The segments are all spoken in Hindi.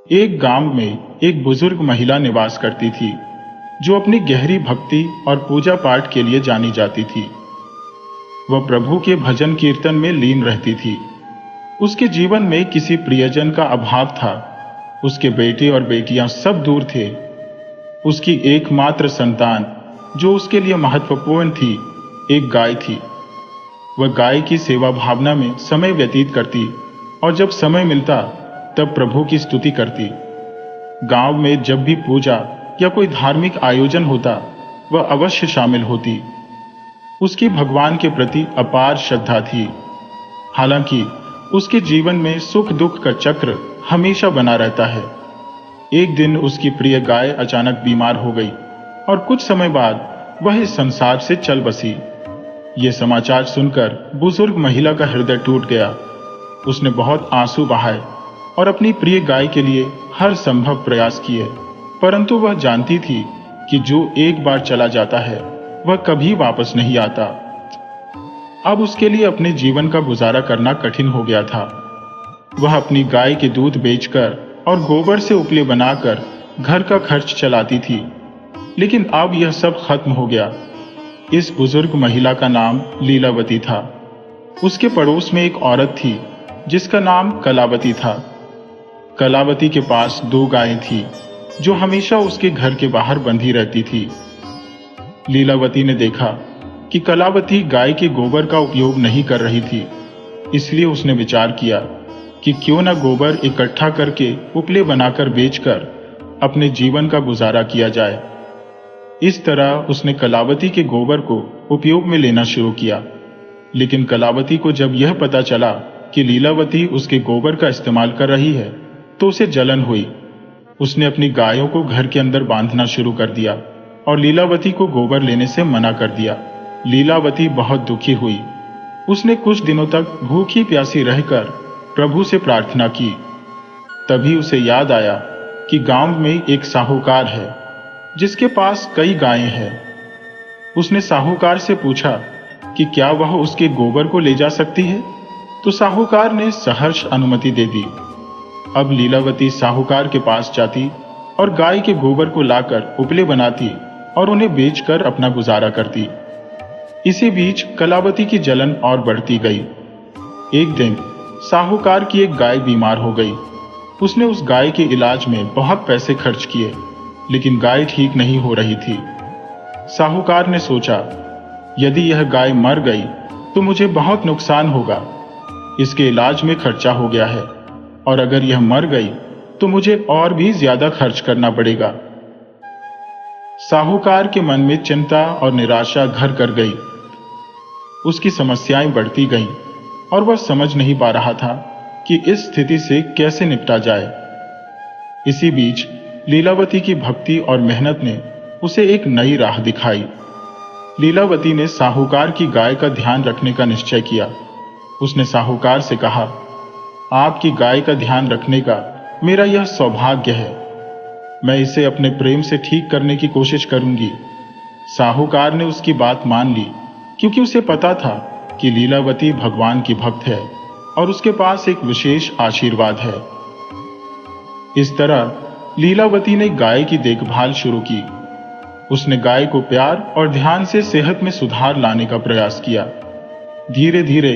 एक गांव में एक बुजुर्ग महिला निवास करती थी, जो अपनी गहरी भक्ति और पूजा पाठ के लिए जानी जाती थी। वह प्रभु के भजन कीर्तन में लीन रहती थी। उसके जीवन में किसी प्रियजन का अभाव था। उसके बेटे और बेटियां सब दूर थे। उसकी एकमात्र संतान, जो उसके लिए महत्वपूर्ण थी, एक गाय थी। वह गाय की सेवा भावना में समय व्यतीत करती और जब समय मिलता तब प्रभु की स्तुति करती। गांव में जब भी पूजा या कोई धार्मिक आयोजन होता, वह अवश्य शामिल होती। उसकी भगवान के प्रति अपार श्रद्धा थी। हालांकि उसके जीवन में सुख दुख का चक्र हमेशा बना रहता है। एक दिन उसकी प्रिय गाय अचानक बीमार हो गई और कुछ समय बाद वह इस संसार से चल बसी। ये समाचार सुनकर बुजुर्ग महिला का हृदय टूट गया। उसने बहुत आंसू बहाए और अपनी प्रिय गाय के लिए हर संभव प्रयास किए, परंतु वह जानती थी कि जो एक बार चला जाता है वह कभी वापस नहीं आता। अब उसके लिए अपने जीवन का गुजारा करना कठिन हो गया था। वह अपनी गाय के दूध बेचकर और गोबर से उपले बनाकर घर का खर्च चलाती थी, लेकिन अब यह सब खत्म हो गया। इस बुजुर्ग महिला का नाम लीलावती था। उसके पड़ोस में एक औरत थी जिसका नाम कलावती था। कलावती के पास 2 गायें थी जो हमेशा उसके घर के बाहर बंधी रहती थी। लीलावती ने देखा कि कलावती गाय के गोबर का उपयोग नहीं कर रही थी, इसलिए उसने विचार किया कि क्यों न गोबर इकट्ठा करके उपले बनाकर बेचकर अपने जीवन का गुजारा किया जाए। इस तरह उसने कलावती के गोबर को उपयोग में लेना शुरू किया। लेकिन कलावती को जब यह पता चला कि लीलावती उसके गोबर का इस्तेमाल कर रही है, तो उसे जलन हुई। उसने अपनी गायों को घर के अंदर बांधना शुरू कर दिया और लीलावती को गोबर लेने से मना कर दिया। लीलावती बहुत दुखी हुई। उसने कुछ दिनों तक भूखी प्यासी रहकर प्रभु से प्रार्थना की। तभी उसे याद आया कि गांव में एक साहूकार है जिसके पास कई गायें हैं। उसने साहूकार से पूछा कि क्या वह उसके गोबर को ले जा सकती है, तो साहूकार ने सहर्ष अनुमति दे दी। अब लीलावती साहूकार के पास जाती और गाय के गोबर को लाकर उपले बनाती और उन्हें बेचकर अपना गुजारा करती। इसी बीच कलावती की जलन और बढ़ती गई। एक दिन साहूकार की एक गाय बीमार हो गई। उसने उस गाय के इलाज में बहुत पैसे खर्च किए, लेकिन गाय ठीक नहीं हो रही थी। साहूकार ने सोचा, यदि यह गाय मर गई तो मुझे बहुत नुकसान होगा। इसके इलाज में खर्चा हो गया है, और अगर यह मर गई तो मुझे और भी ज्यादा खर्च करना पड़ेगा। साहूकार के मन में चिंता और निराशा घर कर गई। उसकी समस्याएं बढ़ती गईं और वह समझ नहीं पा रहा था कि इस स्थिति से कैसे निपटा जाए। इसी बीच लीलावती की भक्ति और मेहनत ने उसे एक नई राह दिखाई। लीलावती ने साहूकार की गाय का ध्यान रखने का निश्चय किया। उसने साहूकार से कहा, आपकी गाय का ध्यान रखने का मेरा यह सौभाग्य है। मैं इसे अपने प्रेम से ठीक करने की कोशिश करूंगी। साहूकार ने उसकी बात मान ली, क्योंकि उसे पता था कि लीलावती भगवान की भक्त है और उसके पास एक विशेष आशीर्वाद है। इस तरह लीलावती ने गाय की देखभाल शुरू की। उसने गाय को प्यार और ध्यान से सेहत में सुधार लाने का प्रयास किया। धीरे धीरे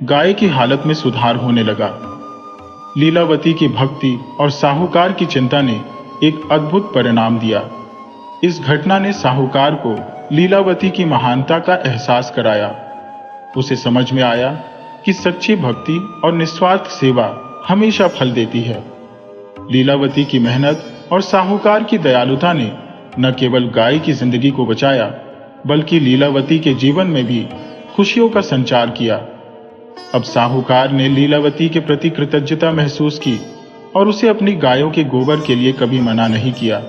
गाय की हालत में सुधार होने लगा। लीलावती की भक्ति और साहूकार की चिंता ने एक अद्भुत परिणाम दिया। इस घटना ने साहूकार को लीलावती की महानता का एहसास कराया। उसे समझ में आया कि सच्ची भक्ति और निस्वार्थ सेवा हमेशा फल देती है। लीलावती की मेहनत और साहूकार की दयालुता ने न केवल गाय की जिंदगी को बचाया, बल्कि लीलावती के जीवन में भी खुशियों का संचार किया। अब साहूकार ने लीलावती के प्रति कृतज्ञता महसूस की और उसे अपनी गायों के गोबर के लिए कभी मना नहीं किया।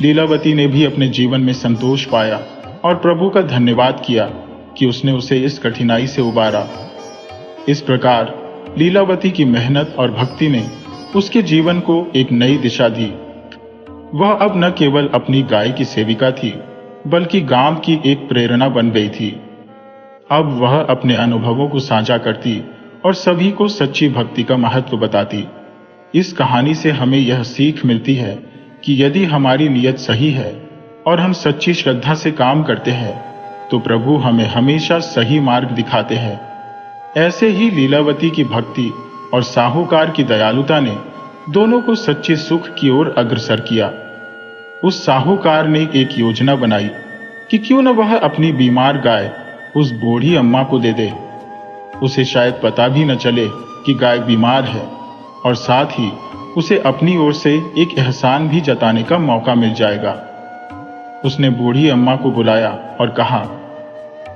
लीलावती ने भी अपने जीवन में संतोष पाया और प्रभु का धन्यवाद किया कि उसने उसे इस कठिनाई से उबारा। इस प्रकार लीलावती की मेहनत और भक्ति ने उसके जीवन को एक नई दिशा दी। वह अब न केवल अपनी गाय की सेविका थी, बल्कि गांव की एक प्रेरणा बन गई थी। अब वह अपने अनुभवों को साझा करती और सभी को सच्ची भक्ति का महत्व बताती। इस कहानी से हमें यह सीख मिलती है कि यदि हमारी नीयत सही है और हम सच्ची श्रद्धा से काम करते हैं तो प्रभु हमें हमेशा सही मार्ग दिखाते हैं। ऐसे ही लीलावती की भक्ति और साहूकार की दयालुता ने दोनों को सच्चे सुख की ओर अग्रसर किया। उस साहूकार ने एक योजना बनाई कि क्यों न वह अपनी बीमार गाय उस बूढ़ी अम्मा को दे दे। उसे शायद पता भी न चले कि गाय बीमार है और साथ ही उसे अपनी ओर से एक एहसान भी जताने का मौका मिल जाएगा। उसने बूढ़ी अम्मा को बुलाया और कहा,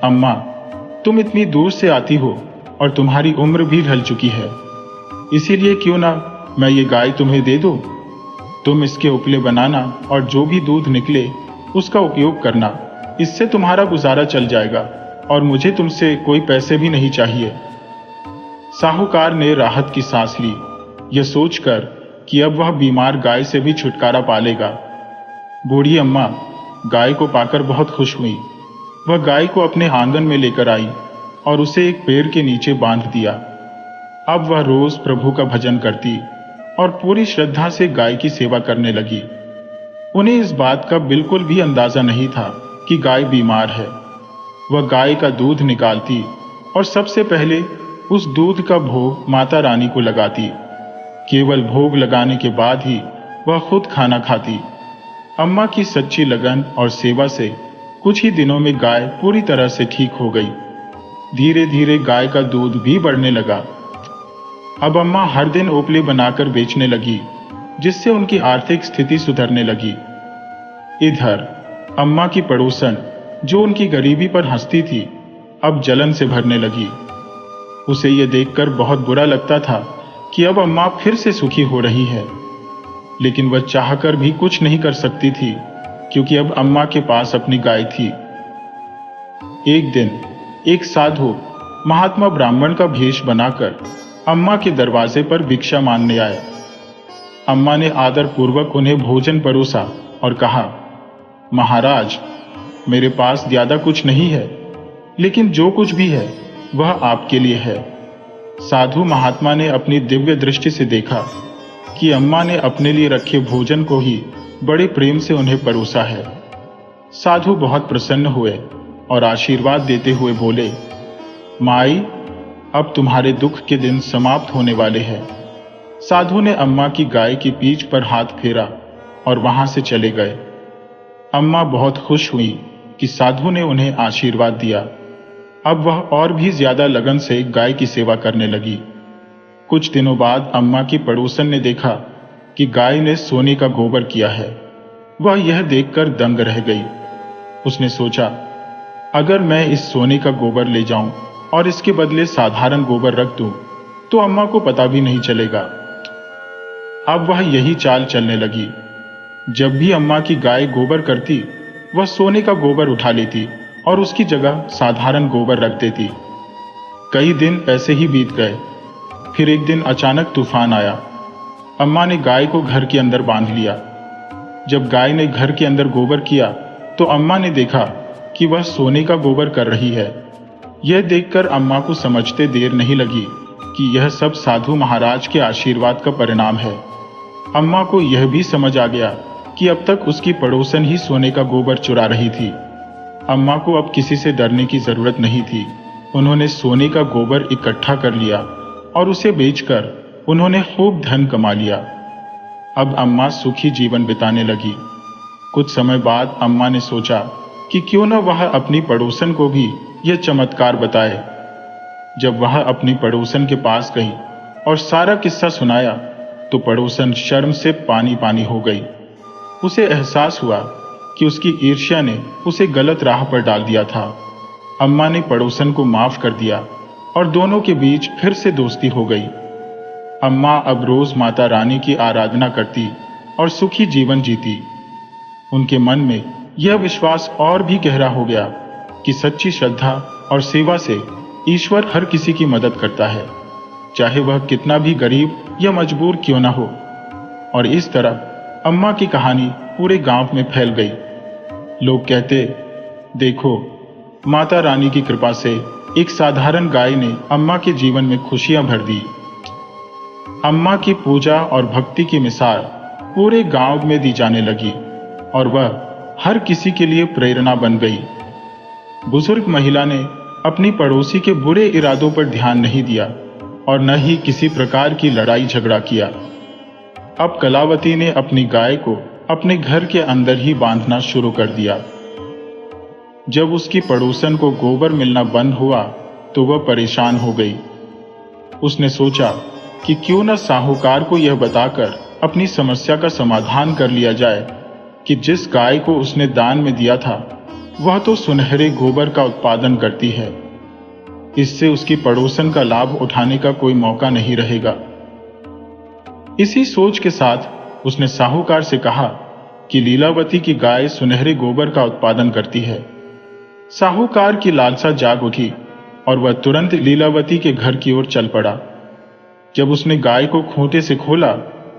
अम्मा, तुम इतनी दूर से आती हो और तुम्हारी उम्र भी ढल चुकी है, इसीलिए क्यों ना मैं ये गाय तुम्हें दे दूं। तुम इसके उपले बनाना और जो भी दूध निकले उसका उपयोग करना। इससे तुम्हारा गुजारा चल जाएगा और मुझे तुमसे कोई पैसे भी नहीं चाहिए। साहूकार ने राहत की सांस ली, यह सोचकर कि अब वह बीमार गाय से भी छुटकारा पा लेगा। बूढ़ी अम्मा गाय को पाकर बहुत खुश हुई। वह गाय को अपने आंगन में लेकर आई और उसे एक पेड़ के नीचे बांध दिया। अब वह रोज प्रभु का भजन करती और पूरी श्रद्धा से गाय की सेवा करने लगी। उन्हें इस बात का बिल्कुल भी अंदाजा नहीं था कि गाय बीमार है। वह गाय का दूध निकालती और सबसे पहले उस दूध का भोग माता रानी को लगाती। केवल भोग लगाने के बाद ही वह खुद खाना खाती। अम्मा की सच्ची लगन और सेवा से कुछ ही दिनों में गाय पूरी तरह से ठीक हो गई। धीरे धीरे गाय का दूध भी बढ़ने लगा। अब अम्मा हर दिन ओपले बनाकर बेचने लगी, जिससे उनकी आर्थिक स्थिति सुधरने लगी। इधर अम्मा की पड़ोसन, जो उनकी गरीबी पर हंसती थी, अब जलन से भरने लगी। उसे यह देखकर बहुत बुरा लगता था कि अब अम्मा फिर से सुखी हो रही है, लेकिन वह चाहकर भी कुछ नहीं कर सकती थी क्योंकि अब अम्मा के पास अपनी गाय थी। एक दिन एक साधु महात्मा ब्राह्मण का भेष बनाकर अम्मा के दरवाजे पर भिक्षा मांगने आया। अम्मा ने आदर पूर्वक उन्हें भोजन परोसा और कहा, महाराज, मेरे पास ज्यादा कुछ नहीं है, लेकिन जो कुछ भी है वह आपके लिए है। साधु महात्मा ने अपनी दिव्य दृष्टि से देखा कि अम्मा ने अपने लिए रखे भोजन को ही बड़े प्रेम से उन्हें परोसा है। साधु बहुत प्रसन्न हुए और आशीर्वाद देते हुए बोले, माई, अब तुम्हारे दुख के दिन समाप्त होने वाले हैं। साधु ने अम्मा की गाय की पीठ पर हाथ फेरा और वहां से चले गए। अम्मा बहुत खुश हुई कि साधु ने उन्हें आशीर्वाद दिया। अब वह और भी ज्यादा लगन से गाय की सेवा करने लगी। कुछ दिनों बाद अम्मा की पड़ोसन ने देखा कि गाय ने सोने का गोबर किया है। वह यह देखकर दंग रह गई। उसने सोचा, अगर मैं इस सोने का गोबर ले जाऊं और इसके बदले साधारण गोबर रख दूं तो अम्मा को पता भी नहीं चलेगा। अब वह यही चाल चलने लगी। जब भी अम्मा की गाय गोबर करती, वह सोने का गोबर उठा लेती और उसकी जगह साधारण गोबर रख देती। कई दिन ऐसे ही बीत गए। फिर एक दिन अचानक तूफान आया। अम्मा ने गाय को घर के अंदर बांध लिया। जब गाय ने घर के अंदर गोबर किया तो अम्मा ने देखा कि वह सोने का गोबर कर रही है। यह देखकर अम्मा को समझते देर नहीं लगी कि यह सब साधु महाराज के आशीर्वाद का परिणाम है। अम्मा को यह भी समझ आ गया कि अब तक उसकी पड़ोसन ही सोने का गोबर चुरा रही थी। अम्मा को अब किसी से डरने की जरूरत नहीं थी। उन्होंने सोने का गोबर इकट्ठा कर लिया और उसे बेचकर उन्होंने खूब धन कमा लिया। अब अम्मा सुखी जीवन बिताने लगी। कुछ समय बाद अम्मा ने सोचा कि क्यों न वह अपनी पड़ोसन को भी यह चमत्कार बताए। जब वह अपनी पड़ोसन के पास गई और सारा किस्सा सुनाया तो पड़ोसन शर्म से पानी पानी हो गई। उसे एहसास हुआ कि उसकी ईर्ष्या ने उसे गलत राह पर डाल दिया था। अम्मा ने पड़ोसन को माफ कर दिया और दोनों के बीच फिर से दोस्ती हो गई। अम्मा अब रोज माता रानी की आराधना करती और सुखी जीवन जीती। उनके मन में यह विश्वास और भी गहरा हो गया कि सच्ची श्रद्धा और सेवा से ईश्वर हर किसी की मदद करता है, चाहे वह कितना भी गरीब या मजबूर क्यों ना हो। और इस तरह अम्मा की कहानी पूरे गांव में फैल गई। लोग कहते, देखो, माता रानी की कृपा से एक साधारण गाय ने अम्मा के जीवन में खुशियां भर दी। अम्मा की पूजा और भक्ति की मिसाल पूरे गांव में दी जाने लगी और वह हर किसी के लिए प्रेरणा बन गई। बुजुर्ग महिला ने अपनी पड़ोसी के बुरे इरादों पर ध्यान नहीं दिया और न ही किसी प्रकार की लड़ाई झगड़ा किया। अब कलावती ने अपनी गाय को अपने घर के अंदर ही बांधना शुरू कर दिया। जब उसकी पड़ोसन को गोबर मिलना बंद हुआ तो वह परेशान हो गई। उसने सोचा कि क्यों न साहूकार को यह बताकर अपनी समस्या का समाधान कर लिया जाए कि जिस गाय को उसने दान में दिया था वह तो सुनहरे गोबर का उत्पादन करती है। इससे उसकी पड़ोसन का लाभ उठाने का कोई मौका नहीं रहेगा। इसी सोच के साथ उसने साहूकार से कहा कि लीलावती की गाय सुनहरे गोबर का उत्पादन करती है। साहूकार की लालसा जाग उठी और वह तुरंत लीलावती के घर की ओर चल पड़ा। जब उसने गाय को खूंटे से खोला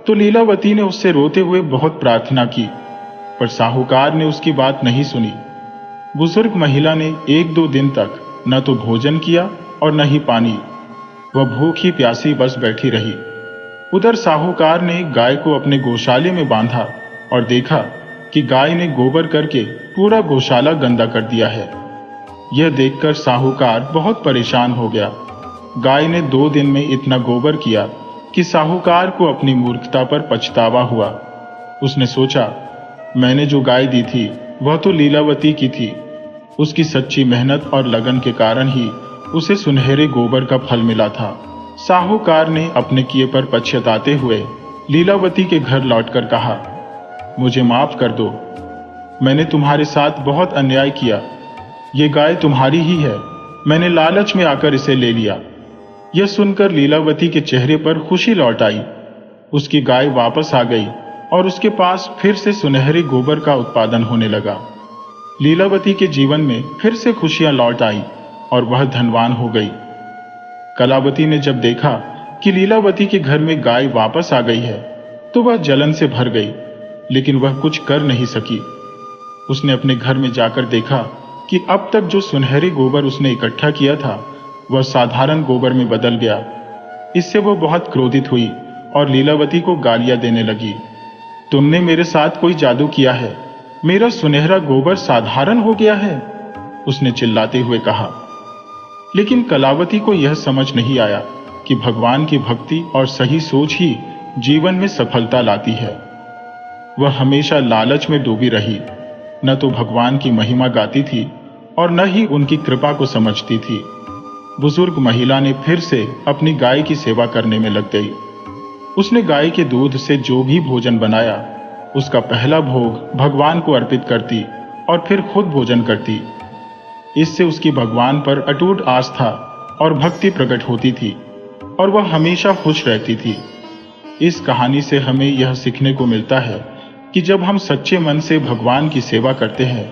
तो लीलावती ने उससे रोते हुए बहुत प्रार्थना की, पर साहूकार ने उसकी बात नहीं सुनी। बुजुर्ग महिला ने 1-2 दिन तक न तो भोजन किया और न ही पानी। वह भूखी प्यासी बस बैठी रही। उधर साहूकार ने गाय को अपने गौशाले में बांधा और देखा कि गाय ने गोबर करके पूरा गौशाला गंदा कर दिया है। यह देखकर साहूकार बहुत परेशान हो गया। गाय ने 2 दिन में इतना गोबर किया कि साहूकार को अपनी मूर्खता पर पछतावा हुआ। उसने सोचा, मैंने जो गाय दी थी वह तो लीलावती की थी। उसकी सच्ची मेहनत और लगन के कारण ही उसे सुनहरे गोबर का फल मिला था। साहूकार ने अपने किए पर पछताते हुए लीलावती के घर लौटकर कहा, मुझे माफ कर दो, मैंने तुम्हारे साथ बहुत अन्याय किया। ये गाय तुम्हारी ही है, मैंने लालच में आकर इसे ले लिया। यह सुनकर लीलावती के चेहरे पर खुशी लौट आई। उसकी गाय वापस आ गई और उसके पास फिर से सुनहरे गोबर का उत्पादन होने लगा। लीलावती के जीवन में फिर से खुशियां लौट आई और वह धनवान हो गई। कलावती ने जब देखा कि लीलावती के घर में गाय वापस आ गई है तो वह जलन से भर गई, लेकिन वह कुछ कर नहीं सकी। उसने अपने घर में जाकर देखा कि अब तक जो सुनहरे गोबर उसने इकट्ठा किया था वह साधारण गोबर में बदल गया। इससे वह बहुत क्रोधित हुई और लीलावती को गालियां देने लगी। तुमने मेरे साथ कोई जादू किया है, मेरा सुनहरा गोबर साधारण हो गया है, उसने चिल्लाते हुए कहा। लेकिन कलावती को यह समझ नहीं आया कि भगवान की भक्ति और सही सोच ही जीवन में सफलता लाती है। वह हमेशा लालच में डूबी रही, न तो भगवान की महिमा गाती थी और न ही उनकी कृपा को समझती थी। बुजुर्ग महिला ने फिर से अपनी गाय की सेवा करने में लग गई। उसने गाय के दूध से जो भी भोजन बनाया उसका पहला भोग भगवान को अर्पित करती और फिर खुद भोजन करती। इससे उसकी भगवान पर अटूट आस्था और भक्ति प्रकट होती थी और वह हमेशा खुश रहती थी। इस कहानी से हमें यह सीखने को मिलता है कि जब हम सच्चे मन से भगवान की सेवा करते हैं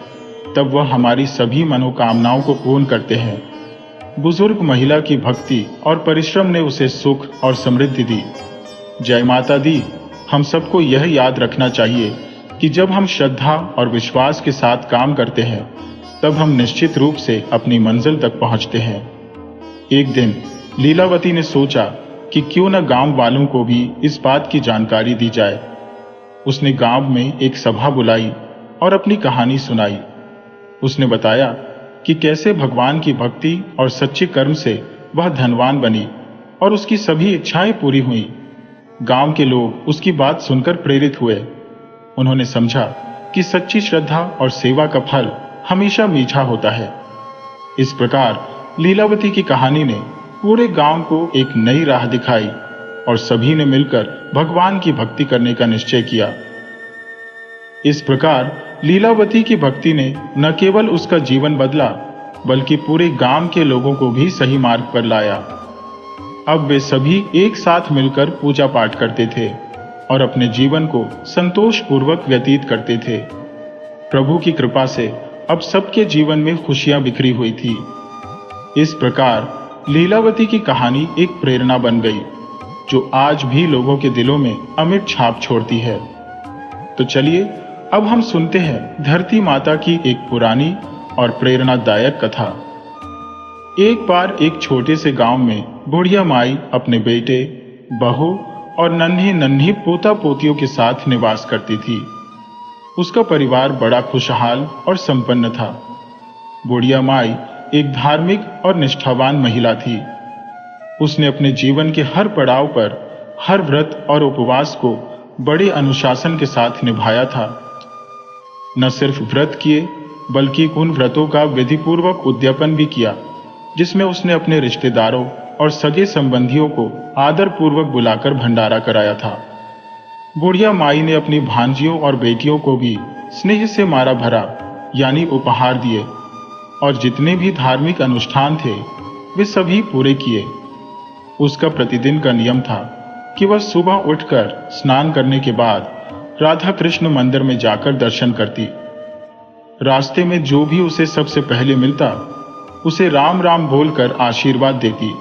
तब वह हमारी सभी मनोकामनाओं को पूर्ण करते हैं। बुजुर्ग महिला की भक्ति और परिश्रम ने उसे सुख और समृद्धि दी। जय माता दी। हम सबको यह याद रखना चाहिए कि जब हम श्रद्धा और विश्वास के साथ काम करते हैं तब हम निश्चित रूप से अपनी मंजिल तक पहुंचते हैं। एक दिन लीलावती ने सोचा कि क्यों न गांव वालों को भी इस बात की जानकारी दी जाए। उसने गांव में एक सभा बुलाई और अपनी कहानी सुनाई। उसने बताया कि कैसे भगवान की भक्ति और सच्चे कर्म से वह धनवान बनी और उसकी सभी इच्छाएं पूरी हुई। गांव के लोग उसकी बात सुनकर प्रेरित हुए। उन्होंने समझा कि सच्ची श्रद्धा और सेवा का फल हमेशा मीठा होता है। इस प्रकार लीलावती की कहानी ने पूरे गांव को एक नई राह दिखाई और सभी ने मिलकर भगवान की भक्ति करने का निश्चय किया। इस प्रकार लीलावती की भक्ति ने न केवल उसका जीवन बदला बल्कि पूरे गांव के लोगों को भी सही मार्ग पर लाया। अब वे सभी एक साथ मिलकर पूजा पाठ करते थे और अपने जीवन को संतोषपूर्वक व्यतीत करते थे। प्रभु की कृपा से अब सबके जीवन में खुशियां बिखरी हुई थी। इस प्रकार लीलावती की कहानी एक प्रेरणा बन गई जो आज भी लोगों के दिलों में अमिट छाप छोड़ती है। तो चलिए अब हम सुनते हैं धरती माता की एक पुरानी और प्रेरणादायक कथा। एक बार एक छोटे से गांव में बुढ़िया माई अपने बेटे, बहू और नन्ही नन्ही पोता पोतियों के साथ निवास करती थी। उसका परिवार बड़ा खुशहाल और संपन्न था। बुढ़िया माई एक धार्मिक और निष्ठावान महिला थी। उसने अपने जीवन के हर पड़ाव पर हर व्रत और उपवास को बड़े अनुशासन के साथ निभाया था। न सिर्फ व्रत किए बल्कि उन व्रतों का विधिपूर्वक उद्यापन भी किया, जिसमें उसने अपने रिश्तेदारों और सगे संबंधियों को आदर पूर्वक बुलाकर भंडारा कराया था। बुढ़िया माई ने अपनी भांजियों और बेटियों को भी स्नेह से मारा भरा यानी उपहार दिए, और जितने भी धार्मिक अनुष्ठान थे वे सभी पूरे किए। उसका प्रतिदिन का नियम था कि वह सुबह उठकर स्नान करने के बाद राधा कृष्ण मंदिर में जाकर दर्शन करती। रास्ते में जो भी उसे सबसे पहले मिलता उसे राम राम बोलकर आशीर्वाद देती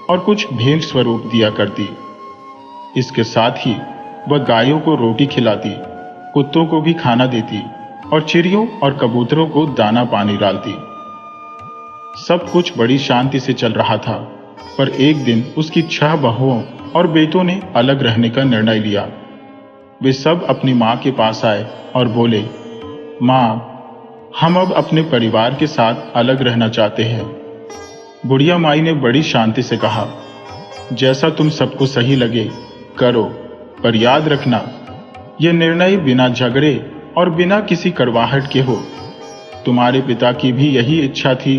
और कुछ भेंट स्वरूप दिया करती। इसके साथ ही वह गायों को रोटी खिलाती, कुत्तों को भी खाना देती और चिड़ियों और कबूतरों को दाना पानी डालती। सब कुछ बड़ी शांति से चल रहा था, पर एक दिन उसकी 6 बहुओं और बेटों ने अलग रहने का निर्णय लिया। वे सब अपनी मां के पास आए और बोले, मां, हम अब अपने परिवार के साथ अलग रहना चाहते हैं। बुढ़िया माई ने बड़ी शांति से कहा, जैसा तुम सबको सही लगे करो, पर याद रखना यह निर्णय बिना झगड़े और बिना किसी कड़वाहट के हो। तुम्हारे पिता की भी यही इच्छा थी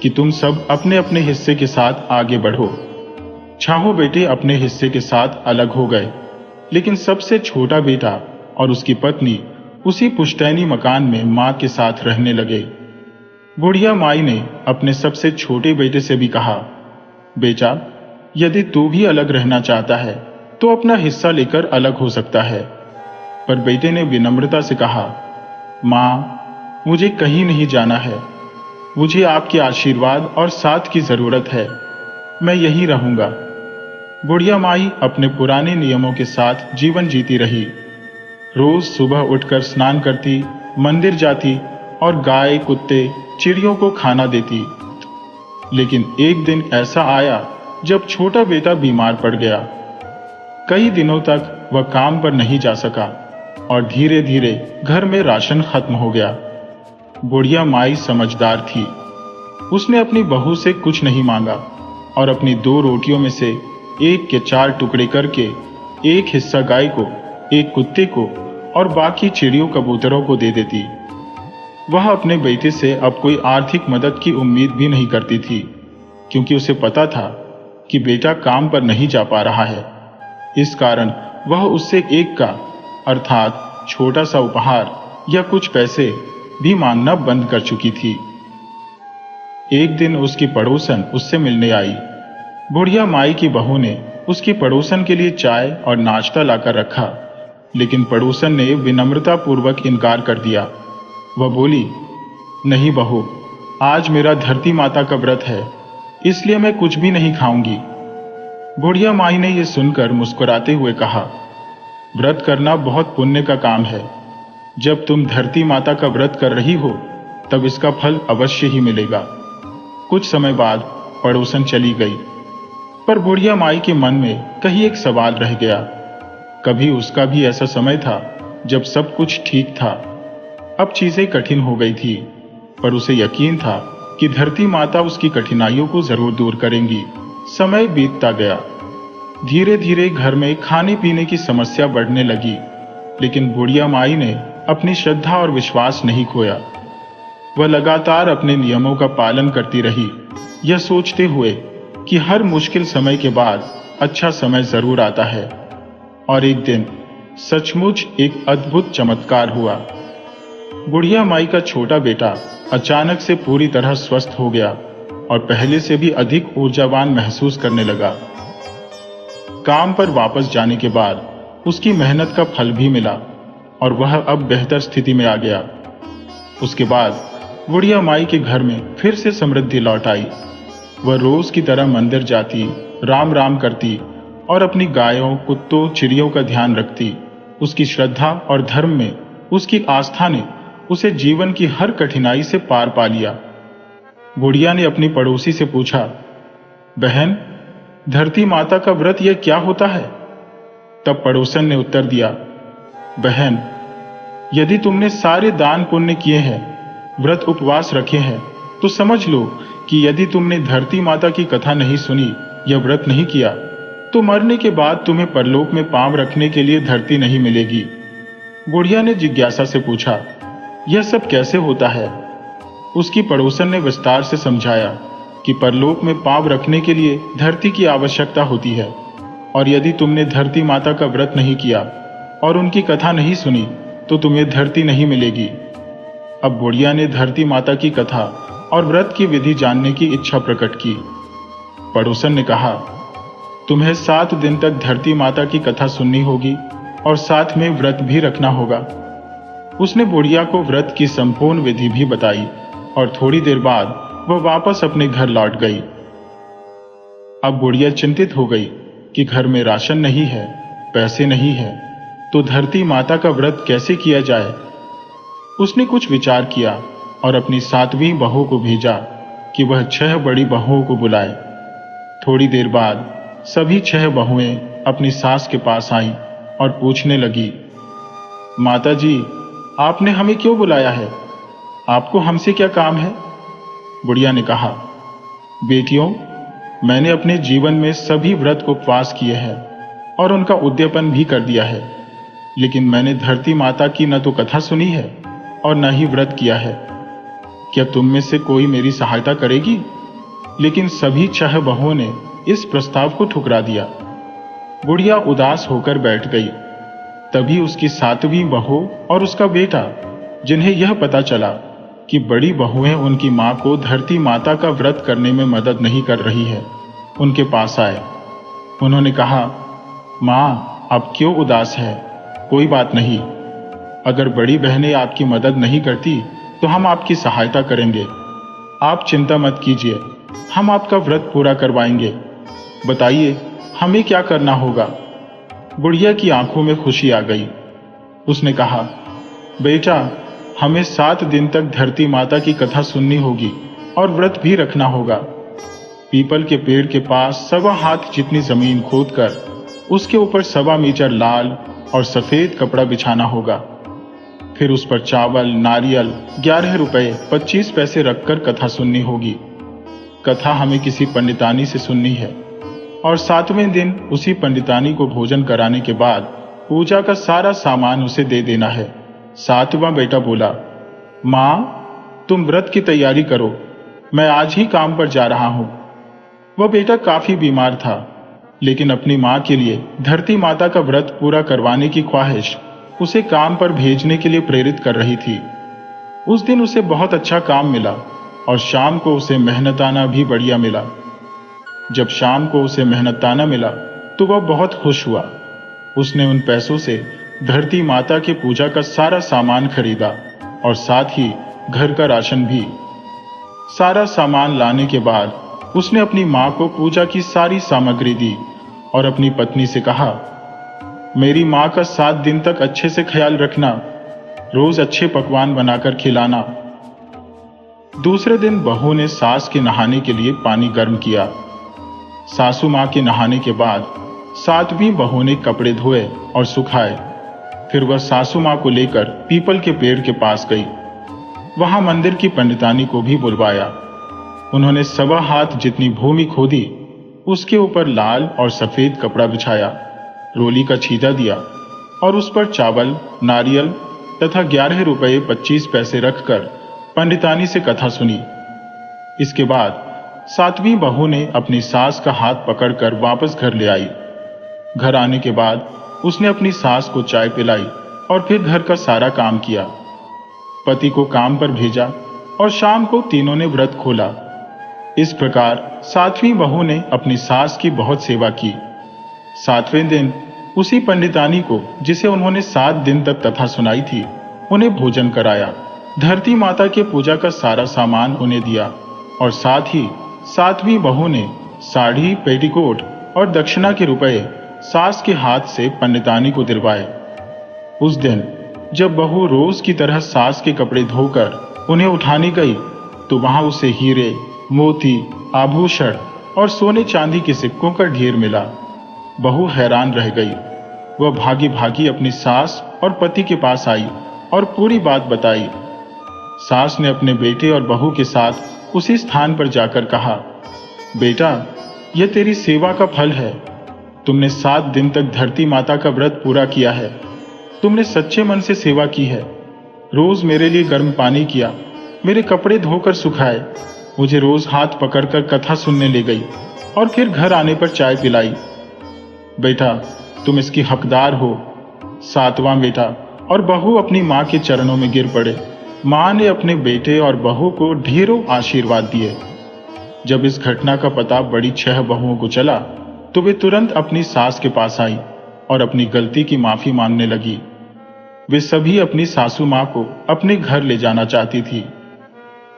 कि तुम सब अपने अपने हिस्से के साथ आगे बढ़ो। 6 बेटे अपने हिस्से के साथ अलग हो गए, लेकिन सबसे छोटा बेटा और उसकी पत्नी उसी पुश्तैनी मकान में मां के साथ रहने लगे। बुढ़िया माई ने अपने सबसे छोटे बेटे से भी कहा, बेटा, यदि तू भी अलग रहना चाहता है तो अपना हिस्सा लेकर अलग हो सकता है। पर बेटे ने विनम्रता से कहा, मां, मुझे कहीं नहीं जाना है। मुझे आपके आशीर्वाद और साथ की जरूरत है। मैं यहीं रहूंगा। बुढ़िया माई अपने पुराने नियमों के साथ जीवन जीती रही। रोज सुबह उठकर स्नान करती, मंदिर जाती और गाय, कुत्ते, चिड़ियों को खाना देती। लेकिन एक दिन ऐसा आया जब छोटा बेटा बीमार पड़ गया। कई दिनों तक वह काम पर नहीं जा सका और धीरे धीरे घर में राशन खत्म हो गया। बुढ़िया माई समझदार थी। उसने अपनी बहू से कुछ नहीं मांगा और अपनी 2 रोटियों में से एक के 4 टुकड़े करके एक हिस्सा गाय को, एक कुत्ते को और बाकी चिड़ियों कबूतरों को दे देती। वह अपने बेटे से अब कोई आर्थिक मदद की उम्मीद भी नहीं करती थी, क्योंकि उसे पता था कि बेटा काम पर नहीं जा पा रहा है। इस कारण वह उससे एक का अर्थात छोटा सा उपहार या कुछ पैसे भी मांगना बंद कर चुकी थी। एक दिन उसकी पड़ोसन उससे मिलने आई। बुढ़िया माई की बहू ने उसकी पड़ोसन के लिए चाय और नाश्ता लाकर रखा, लेकिन पड़ोसन ने विनम्रता पूर्वक इनकार कर दिया। वह बोली, नहीं बहू, आज मेरा धरती माता का व्रत है, इसलिए मैं कुछ भी नहीं खाऊंगी। बुढ़िया माई ने यह सुनकर मुस्कुराते हुए कहा, व्रत करना बहुत पुण्य का काम है। जब तुम धरती माता का व्रत कर रही हो तब इसका फल अवश्य ही मिलेगा। कुछ समय बाद पड़ोसन चली गई, पर बुढ़िया माई के मन में कहीं एक सवाल रह गया। कभी उसका भी ऐसा समय था जब सब कुछ ठीक था। अब चीजें कठिन हो गई थी, पर उसे यकीन था कि धरती माता उसकी कठिनाइयों को जरूर दूर करेंगी। समय बीतता गया। धीरे धीरे घर में खाने पीने की समस्या बढ़ने लगी, लेकिन बुढ़िया माई ने अपनी श्रद्धा और विश्वास नहीं खोया। वह लगातार अपने नियमों का पालन करती रही, यह सोचते हुए कि हर मुश्किल समय के बाद अच्छा समय जरूर आता है। और एक दिन सचमुच एक अद्भुत चमत्कार हुआ। बुढ़िया माई का छोटा बेटा अचानक से पूरी तरह स्वस्थ हो गया और पहले से भी अधिक ऊर्जावान महसूस करने लगा। काम पर वापस जाने के बाद उसकी मेहनत का फल भी मिला और वह अब बेहतर स्थिति में आ गया। उसके बाद बुढ़िया माई के घर में फिर से समृद्धि लौट आई। वह रोज की तरह मंदिर जाती, राम राम करती और अपनी गायों, कुत्तों, चिड़ियों का ध्यान रखती। उसकी श्रद्धा और धर्म में उसकी आस्था ने उसे जीवन की हर कठिनाई से पार पा लिया। बुढ़िया ने अपनी पड़ोसी से पूछा, बहन, धरती माता का व्रत यह क्या होता है? तब पड़ोसन ने उत्तर दिया, बहन, यदि तुमने सारे दान पुण्य किए हैं, व्रत उपवास रखे हैं, तो समझ लो कि यदि तुमने धरती माता की कथा नहीं सुनी या व्रत नहीं किया, तो मरने के बाद तुम्हें परलोक में पांव रखने के लिए धरती नहीं मिलेगी। बुढ़िया ने जिज्ञासा से पूछा, यह सब कैसे होता है? उसकी पड़ोसन ने विस्तार से समझाया कि परलोक में पांव रखने के लिए धरती की आवश्यकता होती है, और यदि तुमने धरती माता का व्रत नहीं किया और उनकी कथा नहीं सुनी तो तुम्हें धरती नहीं मिलेगी। अब बुढ़िया ने धरती माता की कथा और व्रत की विधि जानने की इच्छा प्रकट की। पड़ोसन ने कहा, तुम्हें 7 दिन तक धरती माता की कथा सुननी होगी और साथ में व्रत भी रखना होगा। उसने बुढ़िया को व्रत की संपूर्ण विधि भी बताई और थोड़ी देर बाद वह वापस अपने घर लौट गई। अब बुढ़िया चिंतित हो गई कि घर में राशन नहीं है, पैसे नहीं है, तो धरती माता का व्रत कैसे किया जाए। उसने कुछ विचार किया और अपनी 7वीं बहू को भेजा कि वह 6 बड़ी बहुओं को बुलाए। थोड़ी देर बाद सभी 6 बहुएं अपनी सास के पास आईं और पूछने लगी, माता जी, आपने हमें क्यों बुलाया है? आपको हमसे क्या काम है? बुढ़िया ने कहा, बेटियों, मैंने अपने जीवन में सभी व्रत उपवास किए हैं और उनका उद्यापन भी कर दिया है, लेकिन मैंने धरती माता की न तो कथा सुनी है और न ही व्रत किया है। क्या तुम में से कोई मेरी सहायता करेगी? लेकिन सभी 6 बहुओं ने इस प्रस्ताव को ठुकरा दिया। बुढ़िया उदास होकर बैठ गई। तभी उसकी 7वीं बहू और उसका बेटा, जिन्हें यह पता चला कि बड़ी बहुएं उनकी मां को धरती माता का व्रत करने में मदद नहीं कर रही है, उनके पास आए। उन्होंने कहा, मां, आप क्यों उदास है? कोई बात नहीं, अगर बड़ी बहनें आपकी मदद नहीं करती तो हम आपकी सहायता करेंगे। आप चिंता मत कीजिए, हम आपका व्रत पूरा करवाएंगे। बताइए, हमें क्या करना होगा? बुढ़िया की आंखों में खुशी आ गई। उसने कहा, बेटा, हमें 7 दिन तक धरती माता की कथा सुननी होगी और व्रत भी रखना होगा। पीपल के पेड़ के पास 1.25 हाथ जितनी जमीन खोदकर उसके ऊपर 1.25 मीटर लाल और सफेद कपड़ा बिछाना होगा। फिर उस पर चावल, नारियल, 11 रुपए 25 पैसे रखकर कथा सुननी होगी। कथा हमें किसी पंडितानी से सुननी है और 7वें दिन उसी पंडितानी को भोजन कराने के बाद पूजा का सारा सामान उसे दे देना है। 7वां बेटा बोला, मां, तुम व्रत की तैयारी करो, मैं आज ही काम पर जा रहा हूं। वह बेटा काफी बीमार था, लेकिन अपनी मां के लिए धरती माता का व्रत पूरा करवाने की ख्वाहिश उसे काम पर भेजने के लिए प्रेरित कर रही थी। उस दिन उसे बहुत अच्छा काम मिला और शाम को उसे मेहनताना भी बढ़िया मिला। जब शाम को उसे मेहनताना मिला तो वह बहुत खुश हुआ। उसने उन पैसों से धरती माता की पूजा का सारा सामान खरीदा और साथ ही घर का राशन भी। सारा सामान लाने के बाद उसने अपनी मां को पूजा की सारी सामग्री दी और अपनी पत्नी से कहा, मेरी मां का 7 दिन तक अच्छे से ख्याल रखना, रोज अच्छे पकवान बनाकर खिलाना। दूसरे दिन बहू ने सास के नहाने के लिए पानी गर्म किया। सासू मां के नहाने के बाद 7वीं बहू ने कपड़े धोए और सुखाए। फिर वह सासू मां को लेकर पीपल के पेड़ के पास गई। वहां मंदिर की पंडितानी को भी बुलवाया। उन्होंने 1.25 हाथ जितनी भूमि खोदी, उसके ऊपर लाल और सफेद कपड़ा बिछाया, रोली का छीदा दिया और उस पर चावल, नारियल तथा 11 रुपए 25 पैसे रखकर पंडितानी से कथा सुनी। इसके बाद 7वीं बहू ने अपनी सास का हाथ पकड़कर वापस घर ले आई। घर आने के बाद उसने अपनी सास को चाय पिलाई और फिर घर का सारा काम किया। पति को काम पर भेजा और शाम को तीनों ने व्रत खोला। इस प्रकार 7वीं बहू ने अपनी सास की बहुत सेवा की। 7वें दिन उसी पंडितानी को, जिसे उन्होंने 7 दिन तक कथा सुनाई थी, उन्हें भोजन कराया। धरती माता के पूजा का सारा सामान उन्हें दिया और साथ ही 7वीं बहू ने साड़ी, पेटीकोट और दक्षिणा के रुपए सास के हाथ से पंडितानी को दिलवाए। उस दिन जब बहू रोज की तरह सास के कपड़े धोकर उन्हें उठाने गई तो वहां उसे हीरे, मोती, आभूषण और सोने चांदी के सिक्कों का ढेर मिला। बहू हैरान रह गई। वह भागी भागी अपनी सास और पति के पास आई और पूरी बात बताई। सास ने अपने बेटे और बहू के साथ उसी स्थान पर जाकर कहा, बेटा, यह तेरी सेवा का फल है। तुमने 7 दिन तक धरती माता का व्रत पूरा किया है। तुमने सच्चे मन से सेवा की है। रोज मेरे लिए गर्म पानी किया, मेरे कपड़े धोकर सुखाए, मुझे रोज हाथ पकड़कर कथा सुनने ले गई और फिर घर आने पर चाय पिलाई। बेटा, तुम इसकी हकदार हो। 7वां बेटा और बहू अपनी मां के चरणों में गिर पड़े। मां ने अपने बेटे और बहू को ढेरों आशीर्वाद दिए। जब इस घटना का पता बड़ी 6 बहुओं को चला तो वे तुरंत अपनी सास के पास आई और अपनी गलती की माफी मांगने लगी। वे सभी अपनी सासू मां को अपने घर ले जाना चाहती थी।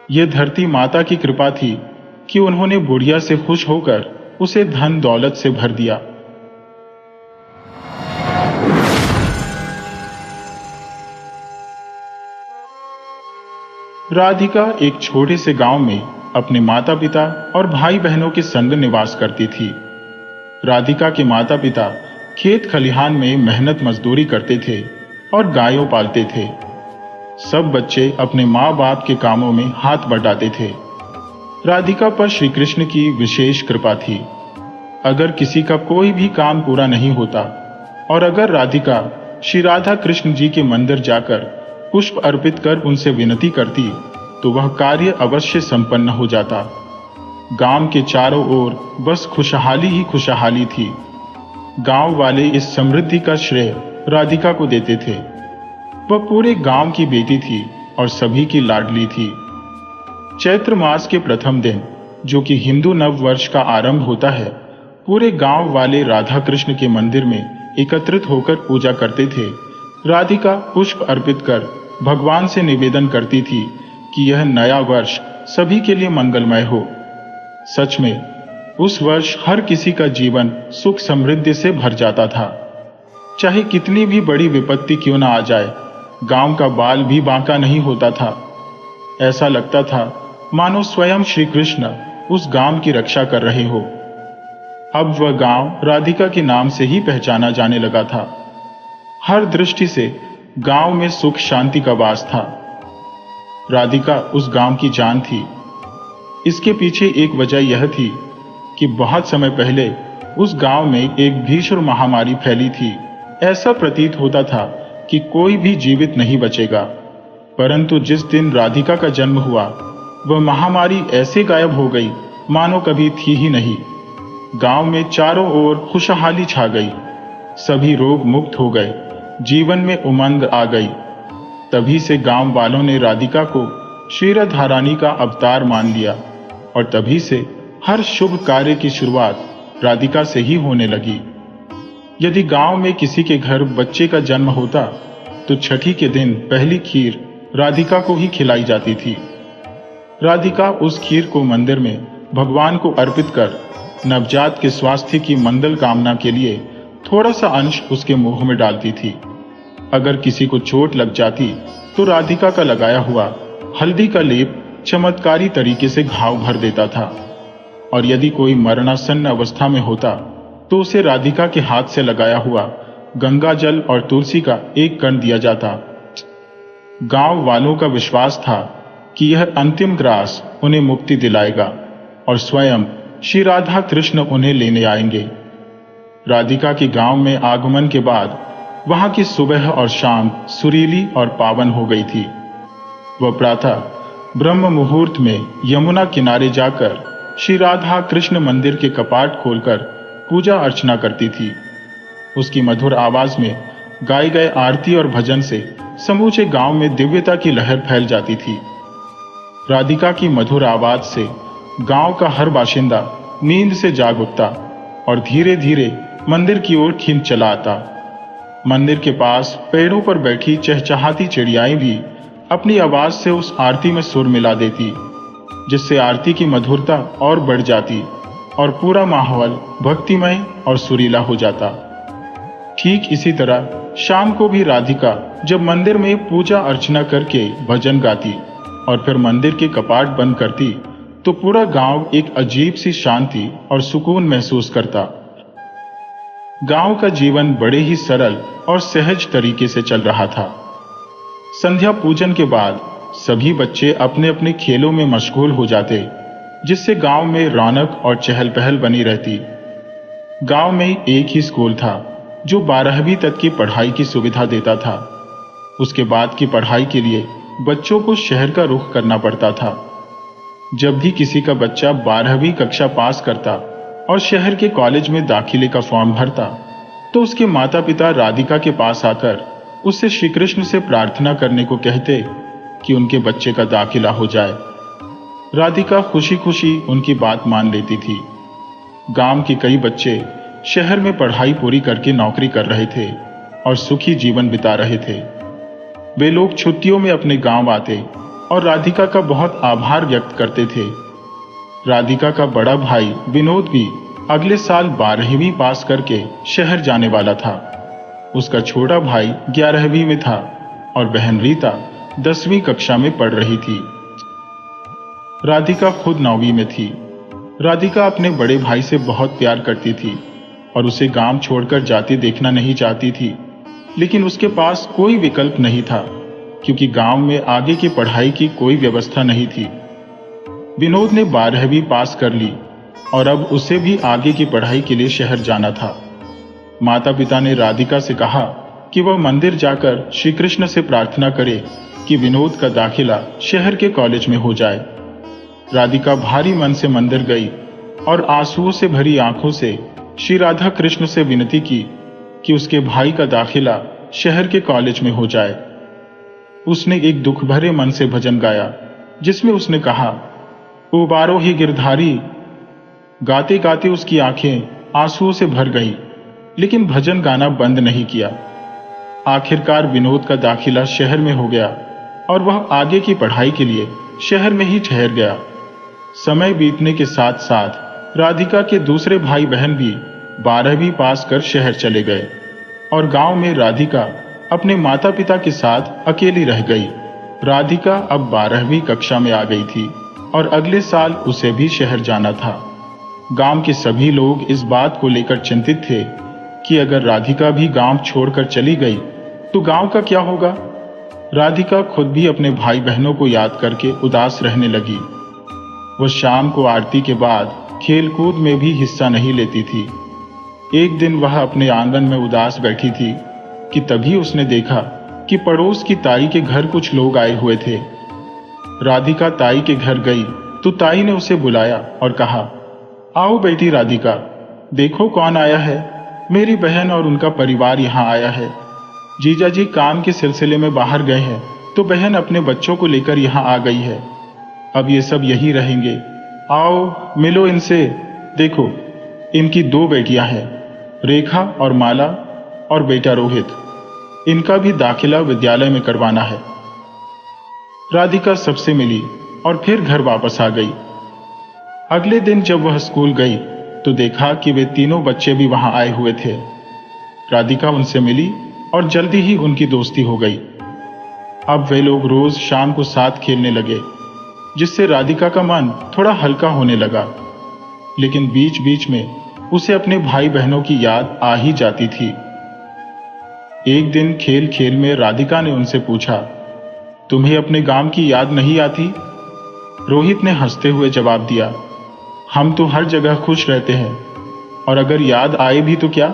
यह धरती माता की कृपा थी कि उन्होंने बुढ़िया से खुश होकर उसे धन दौलत से भर दिया। राधिका एक छोटे से गांव में अपने माता पिता और भाई बहनों के संग निवास करती थी। राधिका के माता पिता खेत खलिहान में मेहनत मजदूरी करते थे और गायों पालते थे। सब बच्चे अपने माँ बाप के कामों में हाथ बटाते थे। राधिका पर श्री कृष्ण की विशेष कृपा थी। अगर किसी का कोई भी काम पूरा नहीं होता और अगर राधिका श्री राधा कृष्ण जी के मंदिर जाकर पुष्प अर्पित कर उनसे विनती करती तो वह कार्य अवश्य संपन्न हो जाता। गांव के चारों ओर बस खुशहाली ही खुशहाली थी। गांव वाले इस समृद्धि का श्रेय राधिका को देते थे। वह पूरे गांव की बेटी थी और सभी की लाडली थी। चैत्र मास के प्रथम दिन, जो कि हिंदू नव वर्ष का आरंभ होता है, पूरे गांव वाले राधा कृष्ण के मंदिर में एकत्रित होकर पूजा करते थे। राधिका पुष्प अर्पित कर भगवान से निवेदन करती थी कि यह नया वर्ष सभी के लिए मंगलमय हो। सच में उस वर्ष हर किसी का जीवन सुख समृद्धि से भर जाता था। चाहे कितनी भी बड़ी विपत्ति क्यों ना आ जाए, गांव का बाल भी बांका नहीं होता था। ऐसा लगता था मानो स्वयं श्री कृष्ण उस गांव की रक्षा कर रहे हो। अब वह गांव राधिका के नाम से ही पहचाना जाने लगा था। हर दृष्टि से गांव में सुख शांति का वास था। राधिका उस गांव की जान थी। इसके पीछे एक वजह यह थी कि बहुत समय पहले उस गांव में एक भीषण महामारी फैली थी। ऐसा प्रतीत होता था कि कोई भी जीवित नहीं बचेगा, परंतु जिस दिन राधिका का जन्म हुआ वह महामारी ऐसे गायब हो गई मानो कभी थी ही नहीं। गांव में चारों ओर खुशहाली छा गई। सभी रोग मुक्त हो गए। जीवन में उमंग आ गई। तभी से गांव वालों ने राधिका को क्षीरधारानी का अवतार मान लिया और तभी से हर शुभ कार्य की शुरुआत राधिका से ही होने लगी। यदि गांव में किसी के घर बच्चे का जन्म होता तो छठी के दिन पहली खीर राधिका को ही खिलाई जाती थी। राधिका उस खीर को मंदिर में भगवान को अर्पित कर नवजात के स्वास्थ्य की मंगल कामना के लिए थोड़ा सा अंश उसके मुंह में डालती थी। अगर किसी को चोट लग जाती तो राधिका का लगाया हुआ हल्दी का लेप चमत्कारी तरीके से घाव भर देता था और यदि कोई मरणासन्न अवस्था में होता तो उसे राधिका के हाथ से लगाया हुआ गंगा जल और तुलसी का एक कण दिया जाता। गांव वालों का विश्वास था कि यह अंतिम ग्रास उन्हें मुक्ति दिलाएगा और स्वयं श्री राधा कृष्ण उन्हें लेने आएंगे। राधिका के गांव में आगमन के बाद वहां की सुबह और शाम सुरीली और पावन हो गई थी। वह प्रातः ब्रह्म मुहूर्त में यमुना किनारे जाकर श्री राधा कृष्ण मंदिर के कपाट खोलकर पूजा अर्चना करती थी। उसकी मधुर आवाज में गाए गए आरती और भजन से समूचे गांव में दिव्यता की लहर फैल जाती थी। राधिका की मधुर आवाज से गांव का हर बाशिंदा नींद से जाग उठता और धीरे धीरे मंदिर की ओर खिंच चला आता। मंदिर के पास पेड़ों पर बैठी चहचहाती चिड़ियाएं भी अपनी आवाज से उस आरती में सुर मिला देती, जिससे आरती की मधुरता और बढ़ जाती और पूरा माहौल भक्तिमय और सुरीला हो जाता। ठीक इसी तरह शाम को भी राधिका जब मंदिर में पूजा अर्चना करके भजन गाती और फिर मंदिर के कपाट बंद करती तो पूरा गांव एक अजीब सी शांति और सुकून महसूस करता। गांव का जीवन बड़े ही सरल और सहज तरीके से चल रहा था। संध्या पूजन के बाद सभी बच्चे अपने अपने खेलों में मशगूल हो जाते, जिससे गांव में रौनक और चहल पहल बनी रहती। गांव में एक ही स्कूल था जो 12वीं तक की पढ़ाई की सुविधा देता था। उसके बाद की पढ़ाई के लिए बच्चों को शहर का रुख करना पड़ता था। जब भी किसी का बच्चा 12वीं कक्षा पास करता और शहर के कॉलेज में दाखिले का फॉर्म भरता, तो उसके माता पिता राधिका के पास आकर उससे श्री कृष्ण से प्रार्थना करने को कहते कि उनके बच्चे का दाखिला हो जाए। राधिका खुशी खुशी उनकी बात मान लेती थी। गांव के कई बच्चे शहर में पढ़ाई पूरी करके नौकरी कर रहे थे और सुखी जीवन बिता रहे थे। वे लोग छुट्टियों में अपने गांव आते और राधिका का बहुत आभार व्यक्त करते थे। राधिका का बड़ा भाई विनोद भी अगले साल 12वीं पास करके शहर जाने वाला था। उसका छोटा भाई 11वीं में था और बहन रीता 10वीं कक्षा में पढ़ रही थी। राधिका खुद 9वीं में थी। राधिका अपने बड़े भाई से बहुत प्यार करती थी और उसे गांव छोड़कर जाते देखना नहीं चाहती थी, लेकिन उसके पास कोई विकल्प नहीं था क्योंकि गांव में आगे की पढ़ाई की कोई व्यवस्था नहीं थी। विनोद ने 12वीं पास कर ली और अब उसे भी आगे की पढ़ाई के लिए शहर जाना था। माता पिता ने राधिका से कहा कि वह मंदिर जाकर श्री कृष्ण से प्रार्थना करे कि विनोद का दाखिला शहर के कॉलेज में हो जाए। राधिका भारी मन से मंदिर गई और आंसुओं से भरी आंखों से श्री राधा कृष्ण से विनती की कि उसके भाई का दाखिला शहर के कॉलेज में हो जाए। उसने एक दुख भरे मन से भजन गाया जिसमें उसने कहा, उबारो ही गिरधारी। गाते गाते उसकी आंखें आंसुओं से भर गई, लेकिन भजन गाना बंद नहीं किया। आखिरकार विनोद का दाखिला शहर में हो गया और वह आगे की पढ़ाई के लिए शहर में ही ठहर गया। समय बीतने के साथ साथ राधिका के दूसरे भाई बहन भी 12वीं पास कर शहर चले गए और गांव में राधिका अपने माता पिता के साथ अकेली रह गई। राधिका अब 12वीं कक्षा में आ गई थी और अगले साल उसे भी शहर जाना था। गांव के सभी लोग इस बात को लेकर चिंतित थे कि अगर राधिका भी गांव छोड़कर चली गई तो गांव का क्या होगा। राधिका खुद भी अपने भाई बहनों को याद करके उदास रहने लगी। वह शाम को आरती के बाद खेलकूद में भी हिस्सा नहीं लेती थी। एक दिन वह अपने आंगन में उदास बैठी थी कि तभी उसने देखा कि पड़ोस की ताई के घर कुछ लोग आए हुए थे। राधिका ताई के घर गई तो ताई ने उसे बुलाया और कहा, आओ बेटी राधिका, देखो कौन आया है। मेरी बहन और उनका परिवार यहाँ आया है। जीजा जी काम के सिलसिले में बाहर गए हैं तो बहन अपने बच्चों को लेकर यहाँ आ गई है। अब ये सब यही रहेंगे। आओ मिलो इनसे। देखो इनकी 2 बेटियां हैं, रेखा और माला, और बेटा रोहित। इनका भी दाखिला विद्यालय में करवाना है। राधिका सबसे मिली और फिर घर वापस आ गई। अगले दिन जब वह स्कूल गई तो देखा कि वे तीनों बच्चे भी वहां आए हुए थे। राधिका उनसे मिली और जल्दी ही उनकी दोस्ती हो गई। अब वे लोग रोज शाम को साथ खेलने लगे, जिससे राधिका का मन थोड़ा हल्का होने लगा। लेकिन बीच बीच में उसे अपने भाई बहनों की याद आ ही जाती थी। एक दिन खेल खेल में राधिका ने उनसे पूछा, तुम्हें अपने गांव की याद नहीं आती? रोहित ने हंसते हुए जवाब दिया, हम तो हर जगह खुश रहते हैं और अगर याद आए भी तो क्या,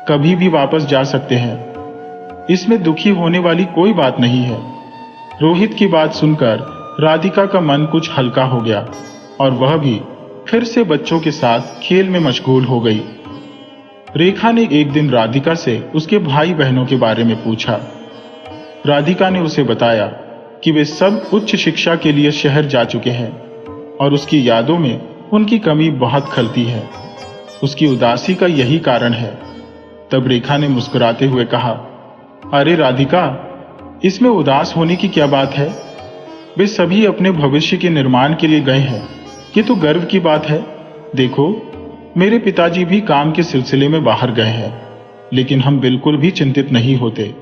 कभी भी वापस जा सकते हैं। इसमें दुखी होने वाली कोई बात नहीं है। रोहित की बात सुनकर राधिका का मन कुछ हल्का हो गया और वह भी फिर से बच्चों के साथ खेल में मशगूल हो गई। रेखा ने एक दिन राधिका से उसके भाई बहनों के बारे में पूछा। राधिका ने उसे बताया कि वे सब उच्च शिक्षा के लिए शहर जा चुके हैं और उसकी यादों में उनकी कमी बहुत खलती है। उसकी उदासी का यही कारण है। तब रेखा ने मुस्कुराते हुए कहा, अरे राधिका, इसमें उदास होने की क्या बात है? वे सभी अपने भविष्य के निर्माण के लिए गए हैं। ये तो गर्व की बात है। देखो, मेरे पिताजी भी काम के सिलसिले में बाहर गए हैं, लेकिन हम बिल्कुल भी चिंतित नहीं होते।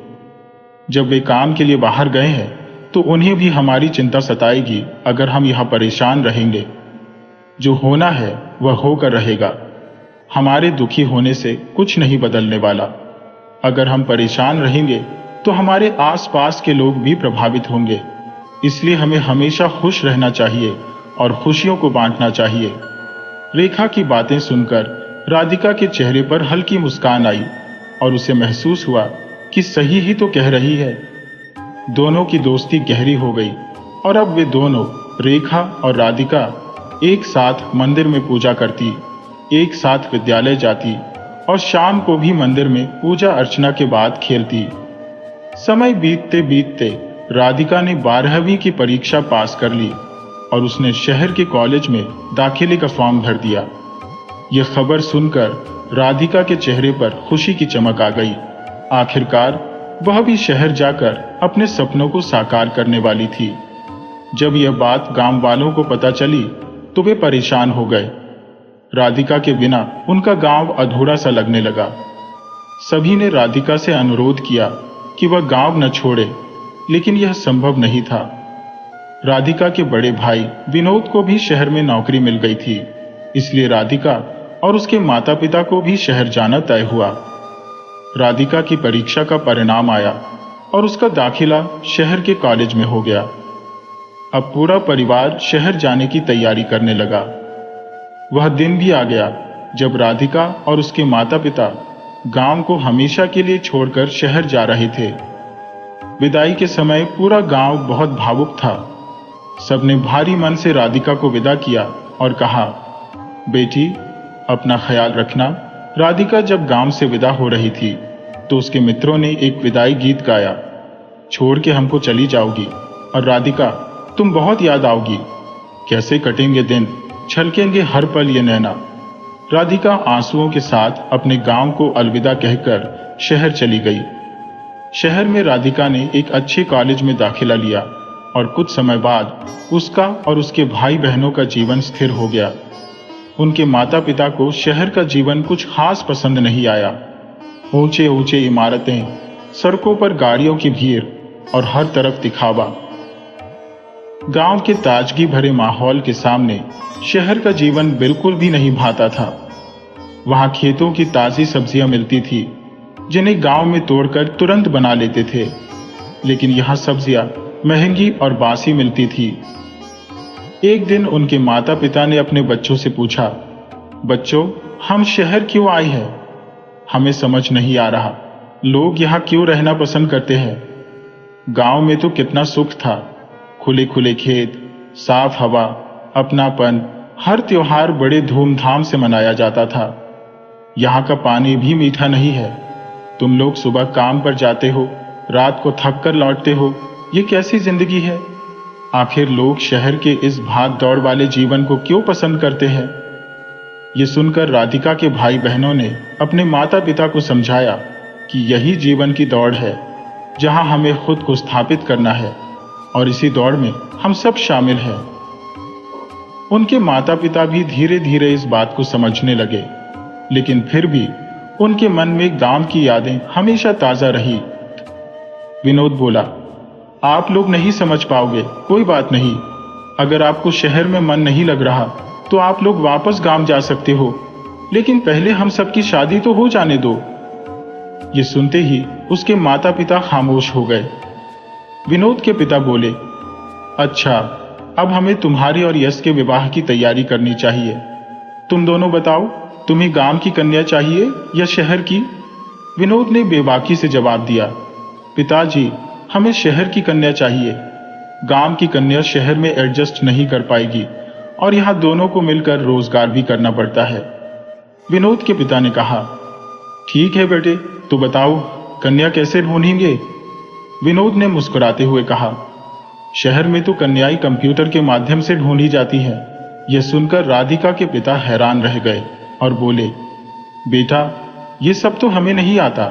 जब वे काम के लिए बाहर गए हैं तो उन्हें भी हमारी चिंता सताएगी अगर हम यहाँ परेशान रहेंगे। जो होना है वह होकर रहेगा। हमारे दुखी होने से कुछ नहीं बदलने वाला। अगर हम परेशान रहेंगे तो हमारे आसपास के लोग भी प्रभावित होंगे। इसलिए हमें हमेशा खुश रहना चाहिए और खुशियों को बांटना चाहिए। रेखा की बातें सुनकर राधिका के चेहरे पर हल्की मुस्कान आई और उसे महसूस हुआ कि सही ही तो कह रही है। दोनों की दोस्ती गहरी हो गई और अब वे दोनों, रेखा और राधिका, एक साथ मंदिर में पूजा करती, एक साथ विद्यालय जाती और शाम को भी मंदिर में पूजा अर्चना के बाद खेलती। समय बीतते बीतते राधिका ने 12वीं की परीक्षा पास कर ली और उसने शहर के कॉलेज में दाखिले का फॉर्म भर दिया। यह खबर सुनकर राधिका के चेहरे पर खुशी की चमक आ गई। आखिरकार वह भी शहर जाकर अपने सपनों को साकार करने वाली थी। जब यह बात गांव वालों को पता चली तो वे परेशान हो गए। राधिका के बिना उनका गांव अधूरा सा लगने लगा। सभी ने राधिका से अनुरोध किया कि वह गांव न छोड़े, लेकिन यह संभव नहीं था। राधिका के बड़े भाई विनोद को भी शहर में नौकरी मिल गई थी, इसलिए राधिका और उसके माता पिता को भी शहर जाना तय हुआ। राधिका की परीक्षा का परिणाम आया और उसका दाखिला शहर के कॉलेज में हो गया। अब पूरा परिवार शहर जाने की तैयारी करने लगा। वह दिन भी आ गया जब राधिका और उसके माता पिता गांव को हमेशा के लिए छोड़कर शहर जा रहे थे। विदाई के समय पूरा गांव बहुत भावुक था। सबने भारी मन से राधिका को विदा किया और कहा, बेटी अपना ख्याल रखना। राधिका जब गांव से विदा हो रही थी तो उसके मित्रों ने एक विदाई गीत गाया, छोड़ के हमको चली जाओगी और राधिका तुम बहुत याद आओगी, कैसे कटेंगे दिन, छलकेंगे हर पल ये नैना। राधिका आंसुओं के साथ अपने गांव को अलविदा कहकर शहर चली गई। शहर में राधिका ने एक अच्छे कॉलेज में दाखिला लिया और कुछ समय बाद उसका और उसके भाई बहनों का जीवन स्थिर हो गया। उनके माता पिता को शहर का जीवन कुछ खास पसंद नहीं आया। ऊंचे ऊंचे इमारतें, सड़कों पर गाड़ियों की भीड़ और हर तरफ दिखावा। गांव के ताजगी भरे माहौल के सामने शहर का जीवन बिल्कुल भी नहीं भाता था। वहां खेतों की ताजी सब्जियां मिलती थी जिन्हें गांव में तोड़कर तुरंत बना लेते थे, लेकिन यहां सब्जियां महंगी और बासी मिलती थी। एक दिन उनके माता पिता ने अपने बच्चों से पूछा, बच्चों हम शहर क्यों आए हैं? हमें समझ नहीं आ रहा, लोग यहाँ क्यों रहना पसंद करते हैं? गांव में तो कितना सुख था, खुले खुले खेत, साफ हवा, अपनापन, हर त्योहार बड़े धूमधाम से मनाया जाता था। यहाँ का पानी भी मीठा नहीं है। तुम लोग सुबह काम पर जाते हो, रात को थक कर लौटते हो, ये कैसी जिंदगी है? आखिर लोग शहर के इस भाग दौड़ वाले जीवन को क्यों पसंद करते हैं? ये सुनकर राधिका के भाई बहनों ने अपने माता पिता को समझाया कि यही जीवन की दौड़ है, जहां हमें खुद को स्थापित करना है और इसी दौड़ में हम सब शामिल हैं। उनके माता पिता भी धीरे धीरे इस बात को समझने लगे, लेकिन फिर भी उनके मन में गांव की यादें हमेशा ताजा रही। विनोद बोला, आप लोग नहीं समझ पाओगे, कोई बात नहीं। अगर आपको शहर में मन नहीं लग रहा तो आप लोग वापस गांव जा सकते हो, लेकिन पहले हम सबकी शादी तो हो जाने दो। ये सुनते ही उसके माता पिता खामोश हो गए। विनोद के पिता बोले, अच्छा अब हमें तुम्हारी और यश के विवाह की तैयारी करनी चाहिए। तुम दोनों बताओ, तुम्हें गांव की कन्या चाहिए या शहर की? विनोद ने बेबाकी से जवाब दिया, पिताजी हमें शहर की कन्या चाहिए। गांव की कन्या शहर में एडजस्ट नहीं कर पाएगी और यहाँ दोनों को मिलकर रोजगार भी करना पड़ता है। विनोद के पिता ने कहा, ठीक है बेटे, तो बताओ कन्या कैसे ढूंढेंगे? विनोद ने मुस्कुराते हुए कहा, शहर में तो कन्याएं कंप्यूटर के माध्यम से ढूंढी जाती हैं। यह सुनकर राधिका के पिता हैरान रह गए और बोले, बेटा ये सब तो हमें नहीं आता,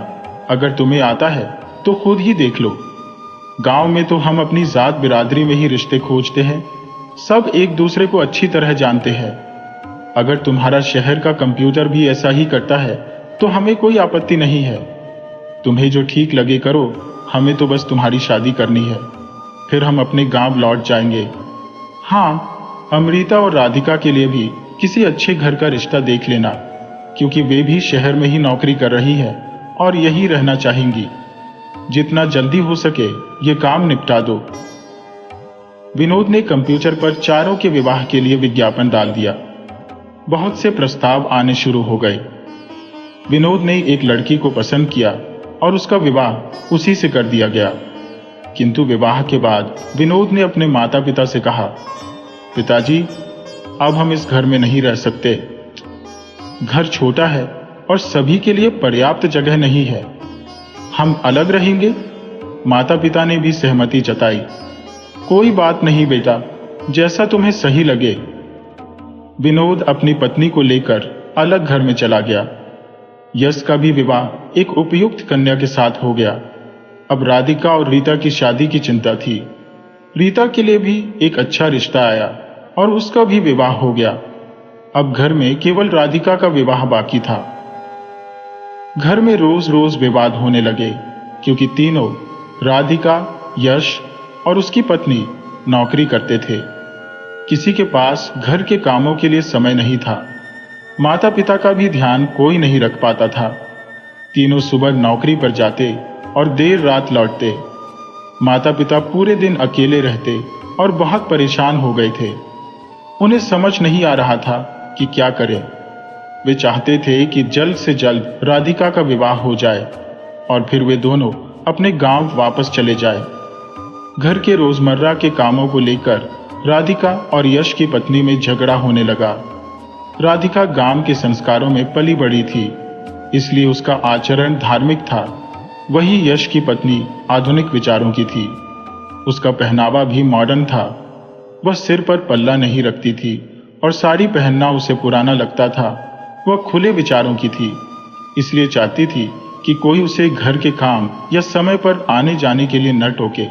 अगर तुम्हें आता है तो खुद ही देख लो। गांव में तो हम अपनी जात बिरादरी में ही रिश्ते खोजते हैं, सब एक दूसरे को अच्छी तरह जानते हैं। अगर तुम्हारा शहर का कंप्यूटर भी ऐसा ही करता है तो हमें कोई आपत्ति नहीं है। तुम्हें जो ठीक लगे करो, हमें तो बस तुम्हारी शादी करनी है, फिर हम अपने गांव लौट जाएंगे। हाँ, अमृता और राधिका के लिए भी किसी अच्छे घर का रिश्ता देख लेना। क्योंकि वे भी शहर में ही नौकरी कर रही है और यही रहना चाहेंगी। जितना जल्दी हो सके ये काम निपटा दो। विनोद ने कंप्यूटर पर चारों के विवाह के लिए विज्ञापन डाल दिया। बहुत से प्रस्ताव आने शुरू हो गए। विनोद ने एक लड़की को पसंद किया और उसका विवाह उसी से कर दिया गया। किंतु विवाह के बाद विनोद ने अपने माता पिता से कहा, पिताजी, अब हम इस घर में नहीं रह सकते। घर छोटा है और सभी के लिए पर्याप्त जगह नहीं है। हम अलग रहेंगे। माता पिता ने भी सहमति जताई। कोई बात नहीं बेटा, जैसा तुम्हें सही लगे। विनोद अपनी पत्नी को लेकर अलग घर में चला गया। यश का भी विवाह एक उपयुक्त कन्या के साथ हो गया। अब राधिका और रीता की शादी की चिंता थी। रीता के लिए भी एक अच्छा रिश्ता आया और उसका भी विवाह हो गया। अब घर में केवल राधिका का विवाह बाकी था। घर में रोज रोज विवाद होने लगे, क्योंकि तीनों, राधिका, यश और उसकी पत्नी, नौकरी करते थे। किसी के पास घर के कामों के लिए समय नहीं था। माता पिता का भी ध्यान कोई नहीं रख पाता था। तीनों सुबह नौकरी पर जाते और देर रात लौटते। माता पिता पूरे दिन अकेले रहते और बहुत परेशान हो गए थे। उन्हें समझ नहीं आ रहा था कि क्या करें। वे चाहते थे कि जल्द से जल्द राधिका का विवाह हो जाए और फिर वे दोनों अपने गांव वापस चले जाए। घर के रोजमर्रा के कामों को लेकर राधिका और यश की पत्नी में झगड़ा होने लगा। राधिका गांव के संस्कारों में पली बड़ी थी, इसलिए उसका आचरण धार्मिक था। वहीं यश की पत्नी आधुनिक विचारों की थी। उसका पहनावा भी मॉडर्न था। वह सिर पर पल्ला नहीं रखती थी और साड़ी पहनना उसे पुराना लगता था। वह खुले विचारों की थी, इसलिए चाहती थी कि कोई उसे घर के काम या समय पर आने जाने के लिए न टोके।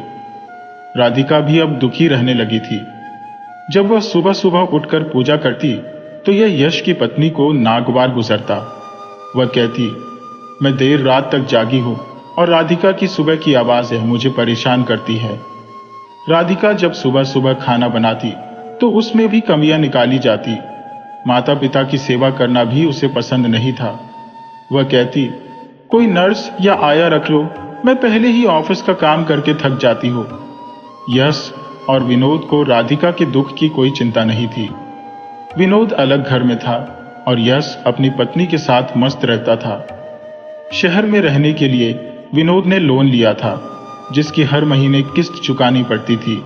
राधिका भी अब दुखी रहने लगी थी। जब वह सुबह सुबह उठकर पूजा करती तो यह यश की पत्नी को नागवार गुजरता। वह कहती, मैं देर रात तक जागी हूं और राधिका की सुबह की आवाजें मुझे परेशान करती है। राधिका जब सुबह सुबह खाना बनाती तो उसमें भी कमियां निकाली जाती। माता पिता की सेवा करना भी उसे पसंद नहीं था। वह कहती, कोई नर्स या आया रख लो, मैं पहले ही ऑफिस का काम करके थक जाती हूँ। यश और विनोद को राधिका के दुख की कोई चिंता नहीं थी। विनोद अलग घर में था और यश अपनी पत्नी के साथ मस्त रहता था। शहर में रहने के लिए विनोद ने लोन लिया था, जिसकी हर महीने किस्त चुकानी पड़ती थी।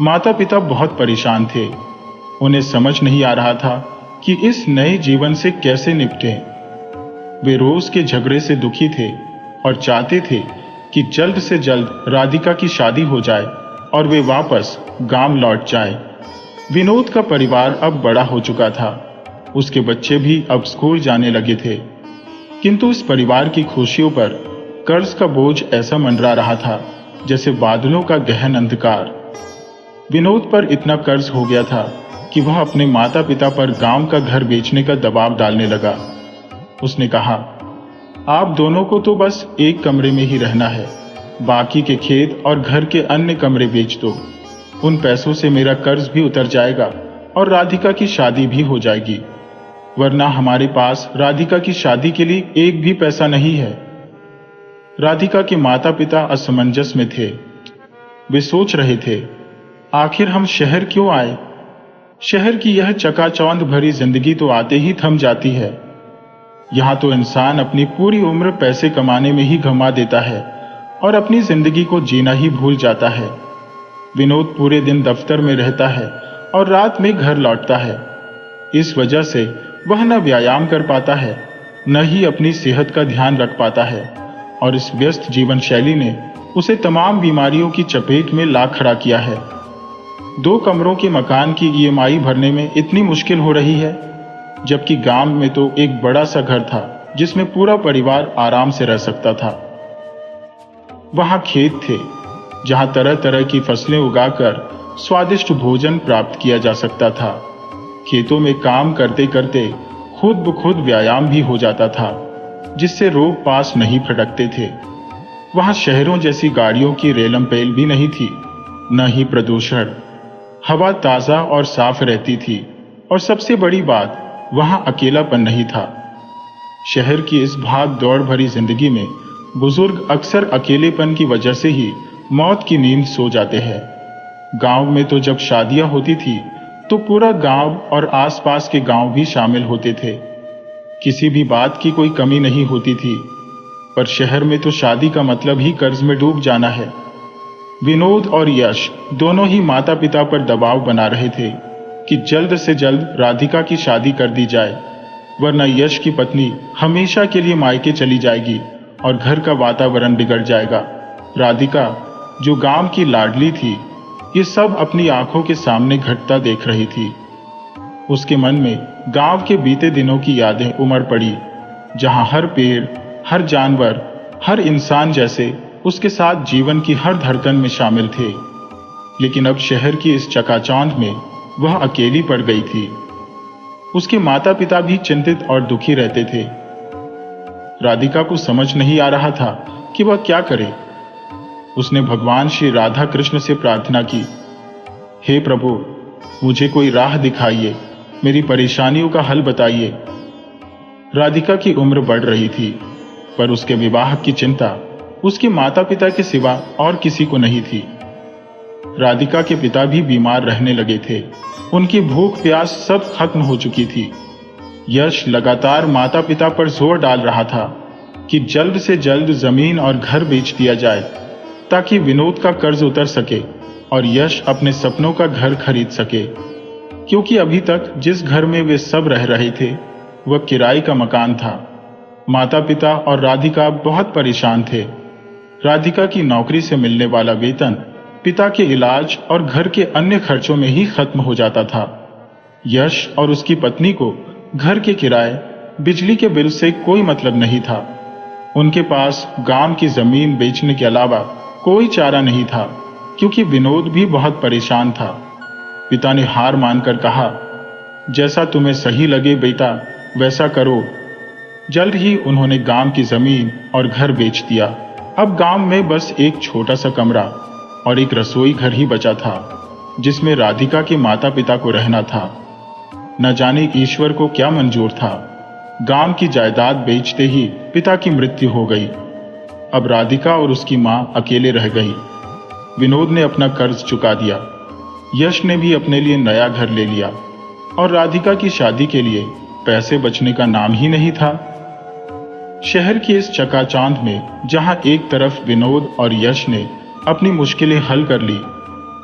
माता पिता बहुत परेशान थे। उन्हें समझ नहीं आ रहा था कि इस नए जीवन से कैसे निपटें। वे रोज के झगड़े से दुखी थे और चाहते थे कि जल्द से जल्द राधिका की शादी हो जाए और वे वापस गांव लौट जाए। विनोद का परिवार अब बड़ा हो चुका था। उसके बच्चे भी अब स्कूल जाने लगे थे, किंतु इस परिवार की खुशियों पर कर्ज का बोझ ऐसा मंडरा रहा था जैसे बादलों का गहन अंधकार। विनोद पर इतना कर्ज हो गया था कि वह अपने माता पिता पर गांव का घर बेचने का दबाव डालने लगा। उसने कहा, आप दोनों को तो बस एक कमरे में ही रहना है, बाकी के खेत और घर के अन्य कमरे बेच दो। उन पैसों से मेरा कर्ज भी उतर जाएगा और राधिका की शादी भी हो जाएगी, वरना हमारे पास राधिका की शादी के लिए एक भी पैसा नहीं है। राधिका के माता पिता असमंजस में थे। वे सोच रहे थे, आखिर हम शहर क्यों आए? शहर की यह चकाचौंध भरी जिंदगी तो आते ही थम जाती है। यहां तो इंसान अपनी पूरी उम्र पैसे कमाने में ही गंवा देता है और अपनी जिंदगी को जीना ही भूल जाता है। विनोद पूरे दिन दफ्तर में रहता है और रात में घर लौटता है। इस वजह से वह न व्यायाम कर पाता है, न ही अपनी सेहत का ध्यान रख पाता है और इस व्यस्त जीवन शैली ने उसे तमाम बीमारियों की चपेट में ला खड़ा किया है। 2 कमरों के मकान की ईएमआई भरने में इतनी मुश्किल हो रही है, जबकि गांव में तो एक बड़ा सा घर था जिसमें पूरा परिवार आराम से रह सकता था। वहां खेत थे जहां तरह तरह की फसलें उगाकर स्वादिष्ट भोजन प्राप्त किया जा सकता था। खेतों में काम करते करते खुद ब खुद व्यायाम भी हो जाता था, जिससे रोग पास नहीं फटकते थे। वहां शहरों जैसी गाड़ियों की रेलम पेल भी नहीं थी, न ही प्रदूषण। हवा ताजा और साफ रहती थी और सबसे बड़ी बात, वहां अकेलापन नहीं था। शहर की इस भाग दौड़ भरी जिंदगी में बुजुर्ग अक्सर अकेलेपन की वजह से ही मौत की नींद सो जाते हैं। गांव में तो जब शादियां होती थी तो पूरा गांव और आसपास के गांव भी शामिल होते थे। किसी भी बात की कोई कमी नहीं होती थी। पर शहर में तो शादी का मतलब ही कर्ज में डूब जाना है। विनोद और यश दोनों ही माता पिता पर दबाव बना रहे थे कि जल्द से जल्द राधिका की शादी कर दी जाए, वरना यश की पत्नी हमेशा के लिए मायके चली जाएगी और घर का वातावरण बिगड़ जाएगा। राधिका, जो गांव की लाडली थी, ये सब अपनी आंखों के सामने घटता देख रही थी। उसके मन में गांव के बीते दिनों की यादें उमड़ पड़ी, जहां हर पेड़, हर जानवर, हर इंसान जैसे उसके साथ जीवन की हर धड़कन में शामिल थे। लेकिन अब शहर की इस चकाचौंध में वह अकेली पड़ गई थी। उसके माता पिता भी चिंतित और दुखी रहते थे। राधिका को समझ नहीं आ रहा था कि वह क्या करे। उसने भगवान श्री राधा कृष्ण से प्रार्थना की, हे प्रभु, मुझे कोई राह दिखाइए, मेरी परेशानियों का हल बताइए। राधिका की उम्र बढ़ रही थी, पर उसके विवाह की चिंता उसके माता पिता के सिवा और किसी को नहीं थी। राधिका के पिता भी बीमार रहने लगे थे। उनकी भूख प्यास सब खत्म हो चुकी थी। यश लगातार माता पिता पर जोर डाल रहा था कि जल्द से जल्द जमीन और घर बेच दिया जाए, ताकि विनोद का कर्ज उतर सके और यश अपने सपनों का घर खरीद सके। क्योंकि अभी तक जिस घर में वे सब रह रहे थे वह किराए का मकान था। माता पिता और राधिका बहुत परेशान थे। राधिका की नौकरी से मिलने वाला वेतन पिता के इलाज और घर के अन्य खर्चों में ही खत्म हो जाता था। यश और उसकी पत्नी को घर के किराए, बिजली के बिल से कोई मतलब नहीं था। उनके पास गांव की जमीन बेचने के अलावा कोई चारा नहीं था, क्योंकि विनोद भी बहुत परेशान था। पिता ने हार मानकर कहा, जैसा तुम्हें सही लगे बेटा, वैसा करो। जल्द ही उन्होंने गांव की जमीन और घर बेच दिया। अब गांव में बस एक छोटा सा कमरा और एक रसोई घर ही बचा था, जिसमें राधिका के माता पिता को रहना था। न जाने ईश्वर को क्या मंजूर था, गांव की जायदाद बेचते ही पिता की मृत्यु हो गई। अब राधिका और उसकी मां अकेले रह गई। विनोद ने अपना कर्ज चुका दिया। यश ने भी अपने लिए नया घर ले लिया और राधिका की शादी के लिए पैसे बचने का नाम ही नहीं था। शहर की इस चकाचौंध में जहां एक तरफ विनोद और यश ने अपनी मुश्किलें हल कर ली,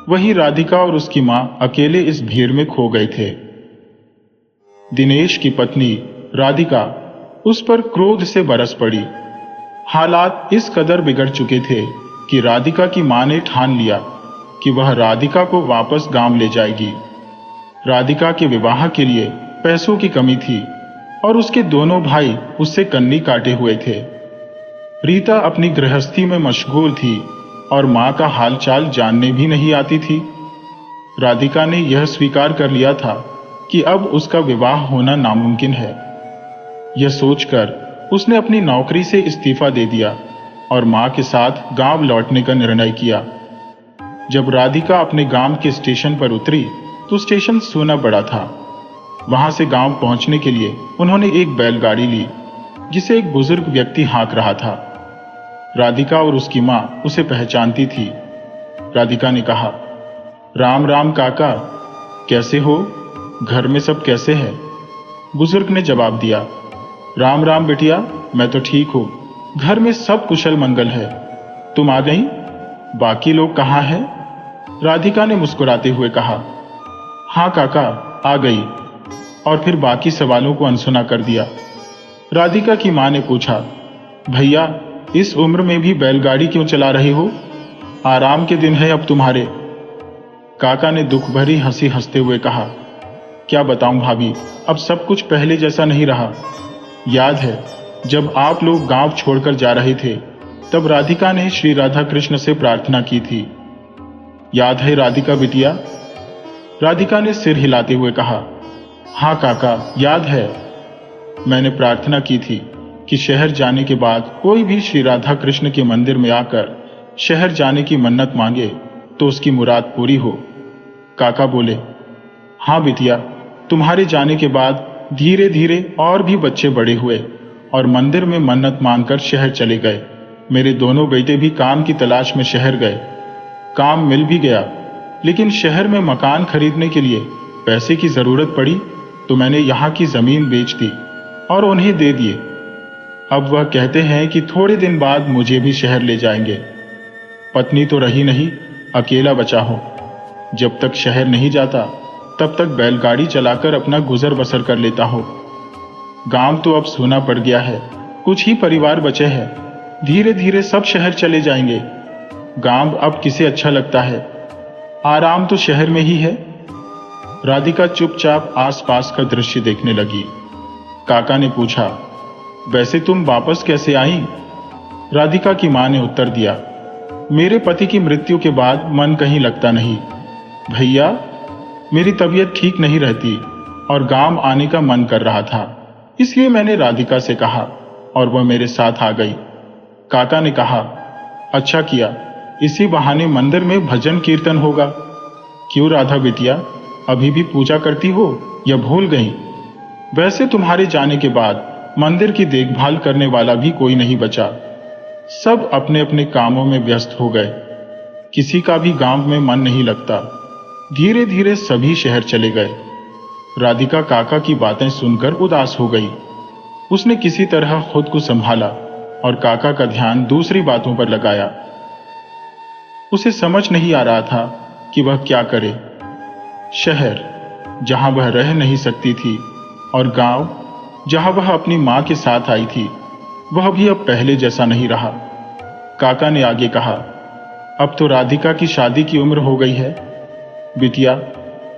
वहीं राधिका और उसकी मां अकेले इस भीड़ में खो गए थे। दिनेश की पत्नी राधिका उस पर क्रोध से बरस पड़ी। हालात इस कदर बिगड़ चुके थे कि राधिका की मां ने ठान लिया कि वह राधिका को वापस गांव ले जाएगी। राधिका के विवाह के लिए पैसों की कमी थी और उसके दोनों भाई उससे कन्नी काटे हुए थे। रीता अपनी गृहस्थी में मशगूल थी और मां का हालचाल जानने भी नहीं आती थी। राधिका ने यह स्वीकार कर लिया था कि अब उसका विवाह होना नामुमकिन है। यह सोचकर उसने अपनी नौकरी से इस्तीफा दे दिया और मां के साथ गांव लौटने का निर्णय किया। जब राधिका अपने गांव के स्टेशन पर उतरी तो स्टेशन सूना पड़ा था। वहां से गांव पहुंचने के लिए उन्होंने एक बैलगाड़ी ली, जिसे एक बुजुर्ग व्यक्ति हाँक रहा था। राधिका और उसकी मां उसे पहचानती थी। राधिका ने कहा, राम राम काका, कैसे हो? घर में सब कैसे हैं? बुजुर्ग ने जवाब दिया, राम राम बिटिया, मैं तो ठीक हूं, घर में सब कुशल मंगल है। तुम आ गई? बाकी लोग कहाँ हैं? राधिका ने मुस्कुराते हुए कहा, हाँ काका, आ गई, और फिर बाकी सवालों को अनसुना कर दिया। राधिका की मां ने पूछा, भैया, इस उम्र में भी बैलगाड़ी क्यों चला रही हो? आराम के दिन है अब तुम्हारे। काका ने दुख भरी हंसी हंसते हुए कहा, क्या बताऊं भाभी, अब सब कुछ पहले जैसा नहीं रहा। याद है जब आप लोग गांव छोड़कर जा रहे थे, तब राधिका ने श्री राधा कृष्ण से प्रार्थना की थी। याद है राधिका बिटिया? राधिका ने सिर हिलाते हुए कहा, हाँ काका, याद है। मैंने प्रार्थना की थी कि शहर जाने के बाद कोई भी श्री राधा कृष्ण के मंदिर में आकर शहर जाने की मन्नत मांगे तो उसकी मुराद पूरी हो। काका बोले, हाँ बिटिया, तुम्हारे जाने के बाद धीरे धीरे और भी बच्चे बड़े हुए और मंदिर में मन्नत मांगकर शहर चले गए। मेरे दोनों बेटे भी काम की तलाश में शहर गए। काम मिल भी गया, लेकिन शहर में मकान खरीदने के लिए पैसे की जरूरत पड़ी तो मैंने यहाँ की जमीन बेच दी और उन्हें दे दिए। अब वह कहते हैं कि थोड़े दिन बाद मुझे भी शहर ले जाएंगे। पत्नी तो रही नहीं, अकेला बचा हूं। जब तक शहर नहीं जाता तब तक बैलगाड़ी चलाकर अपना गुजर बसर कर लेता हूं। गांव तो अब सूना पड़ गया है, कुछ ही परिवार बचे हैं। धीरे धीरे सब शहर चले जाएंगे। गांव अब किसे अच्छा लगता है, आराम तो शहर में ही है। राधिका चुपचाप आसपास का दृश्य देखने लगी। काका ने पूछा, वैसे तुम वापस कैसे आई? राधिका की मां ने उत्तर दिया, मेरे पति की मृत्यु के बाद मन कहीं लगता नहीं भैया। मेरी तबीयत ठीक नहीं रहती और गांव आने का मन कर रहा था, इसलिए मैंने राधिका से कहा और वह मेरे साथ आ गई। काका ने कहा, अच्छा किया, इसी बहाने मंदिर में भजन कीर्तन होगा। क्यों राधा बिटिया, अभी भी पूजा करती हो या भूल गई? वैसे तुम्हारे जाने के बाद मंदिर की देखभाल करने वाला भी कोई नहीं बचा। सब अपने अपने कामों में व्यस्त हो गए। किसी का भी गांव में मन नहीं लगता। धीरे धीरे सभी शहर चले गए। राधिका काका की बातें सुनकर उदास हो गई। उसने किसी तरह खुद को संभाला और काका का ध्यान दूसरी बातों पर लगाया। उसे समझ नहीं आ रहा था कि वह क्या करे। शहर जहां वह रह नहीं सकती थी और गांव जहां वह अपनी मां के साथ आई थी, वह भी अब पहले जैसा नहीं रहा। काका ने आगे कहा, अब तो राधिका की शादी की उम्र हो गई है। बिटिया,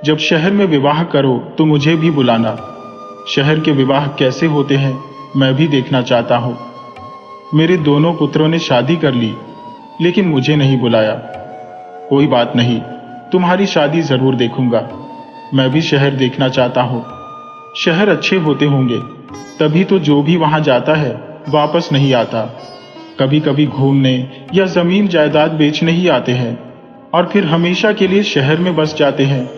जब शहर में विवाह करो तो मुझे भी बुलाना। शहर के विवाह कैसे होते हैं मैं भी देखना चाहता हूं। मेरे दोनों पुत्रों ने शादी कर ली, लेकिन मुझे नहीं बुलाया। कोई बात नहीं, तुम्हारी शादी जरूर देखूंगा। मैं भी शहर देखना चाहता हूं। शहर अच्छे होते होंगे, तभी तो जो भी वहां जाता है वापस नहीं आता। कभी कभी घूमने या जमीन जायदाद बेचने ही आते हैं और फिर हमेशा के लिए शहर में बस जाते हैं।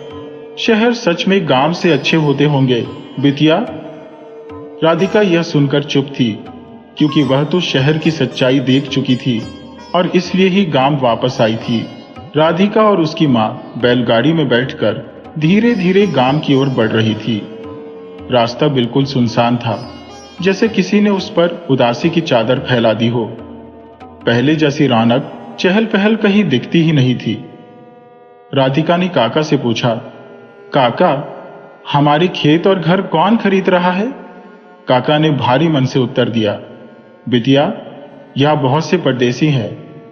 शहर सच में गांव से अच्छे होते होंगे बिटिया। राधिका यह सुनकर चुप थी, क्योंकि वह तो शहर की सच्चाई देख चुकी थी और इसलिए ही गांव वापस आई थी। राधिका और उसकी मां बैलगाड़ी में बैठकर धीरे धीरे गांव की ओर बढ़ रही थी। रास्ता बिल्कुल सुनसान था, जैसे किसी ने उस पर उदासी की चादर फैला दी हो। पहले जैसी रौनक चहल पहल कहीं दिखती ही नहीं थी। राधिका ने काका से पूछा, काका, हमारे खेत और घर कौन खरीद रहा है? काका ने भारी मन से उत्तर दिया, बिटिया, यह बहुत से परदेसी हैं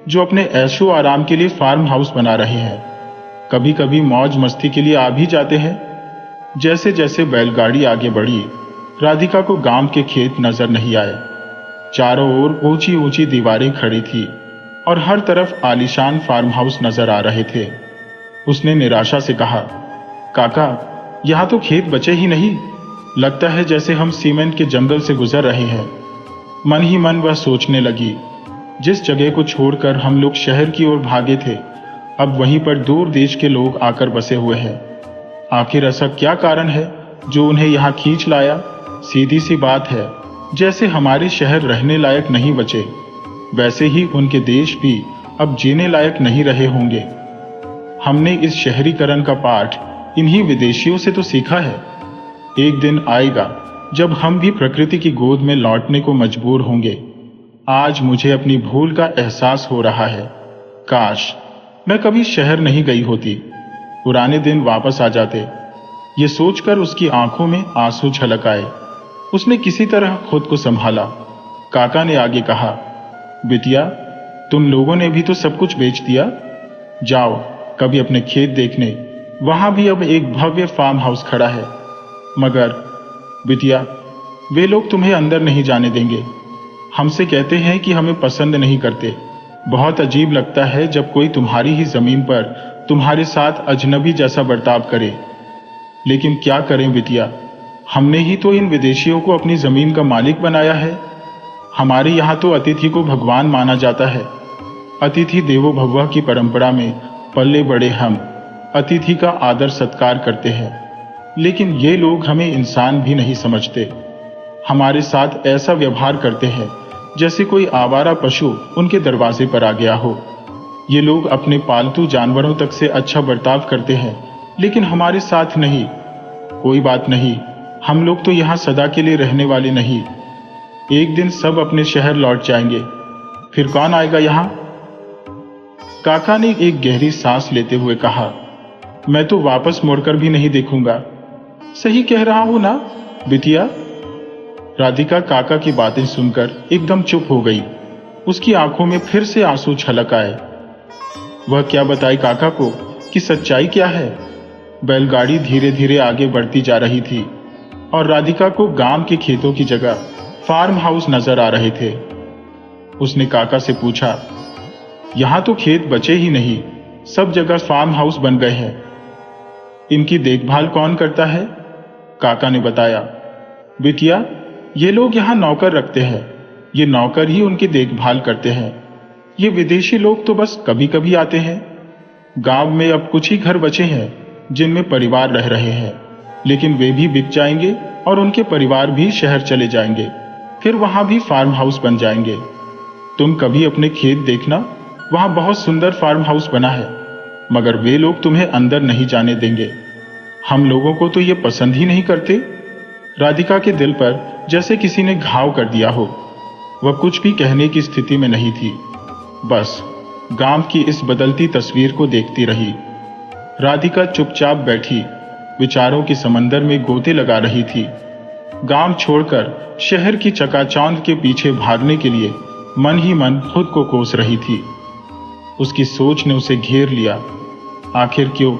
जो अपने ऐशो आराम के लिए फार्म हाउस बना रहे हैं। कभी कभी मौज मस्ती के लिए आ भी जाते हैं। जैसे जैसे बैलगाड़ी आगे बढ़ी, राधिका को गांव के खेत नजर नहीं आए। चारों ओर ऊंची ऊंची दीवारें खड़ी थी और हर तरफ आलीशान फार्म हाउस नजर आ रहे थे। उसने निराशा से कहा, काका, यहां तो खेत बचे ही नहीं। लगता है जैसे हम सीमेंट के जंगल से गुजर रहे हैं। मन ही मन वह सोचने लगी, जिस जगह को छोड़कर हम लोग शहर की ओर भागे थे, अब वहीं पर दूर देश के लोग आकर बसे हुए हैं। आखिर ऐसा क्या कारण है जो उन्हें यहाँ खींच लाया? सीधी सी बात है, जैसे हमारे शहर रहने लायक नहीं बचे, वैसे ही उनके देश भी अब जीने लायक नहीं रहे होंगे। हमने इस शहरीकरण का पाठ इन्हीं विदेशियों से तो सीखा है। एक दिन आएगा जब हम भी प्रकृति की गोद में लौटने को मजबूर होंगे। आज मुझे अपनी भूल का एहसास हो रहा है। काश मैं कभी शहर नहीं गई होती, पुराने दिन वापस आ जाते। ये सोचकर उसकी आंखों में आंसू झलक आए। उसने किसी तरह खुद को संभाला। काका ने आगे कहा, बिटिया, तुम लोगों ने भी तो सब कुछ बेच दिया। जाओ कभी अपने खेत देखने, वहां भी अब एक भव्य फार्म हाउस खड़ा है। मगर बिटिया, वे लोग तुम्हें अंदर नहीं जाने देंगे। हमसे कहते हैं कि हमें पसंद नहीं करते। बहुत अजीब लगता है जब कोई तुम्हारी ही जमीन पर तुम्हारे साथ अजनबी जैसा बर्ताव करे। लेकिन क्या करें बिटिया, हमने ही तो इन विदेशियों को अपनी जमीन का मालिक बनाया है। हमारे यहाँ तो अतिथि को भगवान माना जाता है। अतिथि देवो भवः की परंपरा में पल्ले बड़े हम अतिथि का आदर सत्कार करते हैं, लेकिन ये लोग हमें इंसान भी नहीं समझते। हमारे साथ ऐसा व्यवहार करते हैं जैसे कोई आवारा पशु उनके दरवाजे पर आ गया हो। ये लोग अपने पालतू जानवरों तक से अच्छा बर्ताव करते हैं, लेकिन हमारे साथ नहीं। कोई बात नहीं, हम लोग तो यहाँ सदा के लिए रहने वाले नहीं। एक दिन सब अपने शहर लौट जाएंगे, फिर कौन आएगा यहाँ? काका ने एक गहरी सांस लेते हुए कहा, मैं तो वापस मुड़कर भी नहीं देखूंगा। सही कह रहा हूं ना बिटिया? राधिका काका की बातें सुनकर एकदम चुप हो गई। उसकी आंखों में फिर से आंसू छलक आए। वह क्या बताए काका को कि सच्चाई क्या है? बैलगाड़ी धीरे धीरे आगे बढ़ती जा रही थी और राधिका को गांव के खेतों की जगह फार्म हाउस नजर आ रहे थे। उसने काका से पूछा, यहां तो खेत बचे ही नहीं, सब जगह फार्म हाउस बन गए हैं। इनकी देखभाल कौन करता है? काका ने बताया, बिटिया ये लोग यहां नौकर रखते हैं, ये नौकर ही उनकी देखभाल करते हैं। ये विदेशी लोग तो बस कभी कभी आते हैं। गांव में अब कुछ ही घर बचे हैं जिनमें परिवार रह रहे हैं, लेकिन वे भी बिक जाएंगे और उनके परिवार भी शहर चले जाएंगे, फिर वहां भी फार्म हाउस बन जाएंगे। तुम कभी अपने खेत देखना, वहां बहुत सुंदर फार्म हाउस बना है, मगर वे लोग तुम्हें अंदर नहीं जाने देंगे। हम लोगों को तो ये पसंद ही नहीं करते। राधिका के दिल पर जैसे किसी ने घाव कर दिया हो। वह कुछ भी कहने की स्थिति में नहीं थी, बस गांव की इस बदलती तस्वीर को देखती रही। राधिका चुपचाप बैठी विचारों के समंदर में गोते लगा रही थी। गांव छोड़कर शहर की चकाचौंध के पीछे भागने के लिए मन ही मन खुद को कोस रही थी। उसकी सोच ने उसे घेर लिया। आखिर क्यों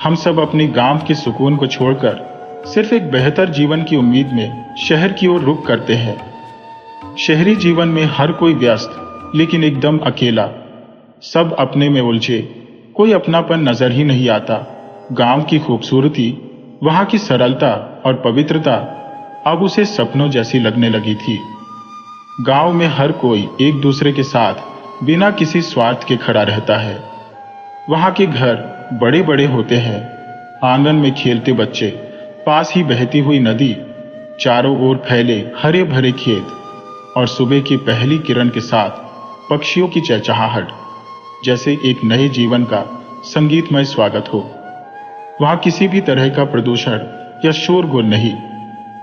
हम सब अपने गांव के सुकून को छोड़कर सिर्फ एक बेहतर जीवन की उम्मीद में शहर की ओर रुख करते हैं? शहरी जीवन में हर कोई व्यस्त, लेकिन एकदम अकेला। सब अपने में उलझे, कोई अपनापन नजर ही नहीं आता। गांव की खूबसूरती, वहां की सरलता और पवित्रता अब उसे सपनों जैसी लगने लगी थी। गांव में हर कोई एक दूसरे के साथ बिना किसी स्वार्थ के खड़ा रहता है। वहां के घर बड़े बड़े होते हैं, आंगन में खेलते बच्चे, पास ही बहती हुई नदी, चारों ओर फैले हरे भरे खेत और सुबह की पहली किरण के साथ पक्षियों की चहचहाहट, जैसे एक नए जीवन का संगीतमय स्वागत हो। वहां किसी भी तरह का प्रदूषण या शोरगुल नहीं।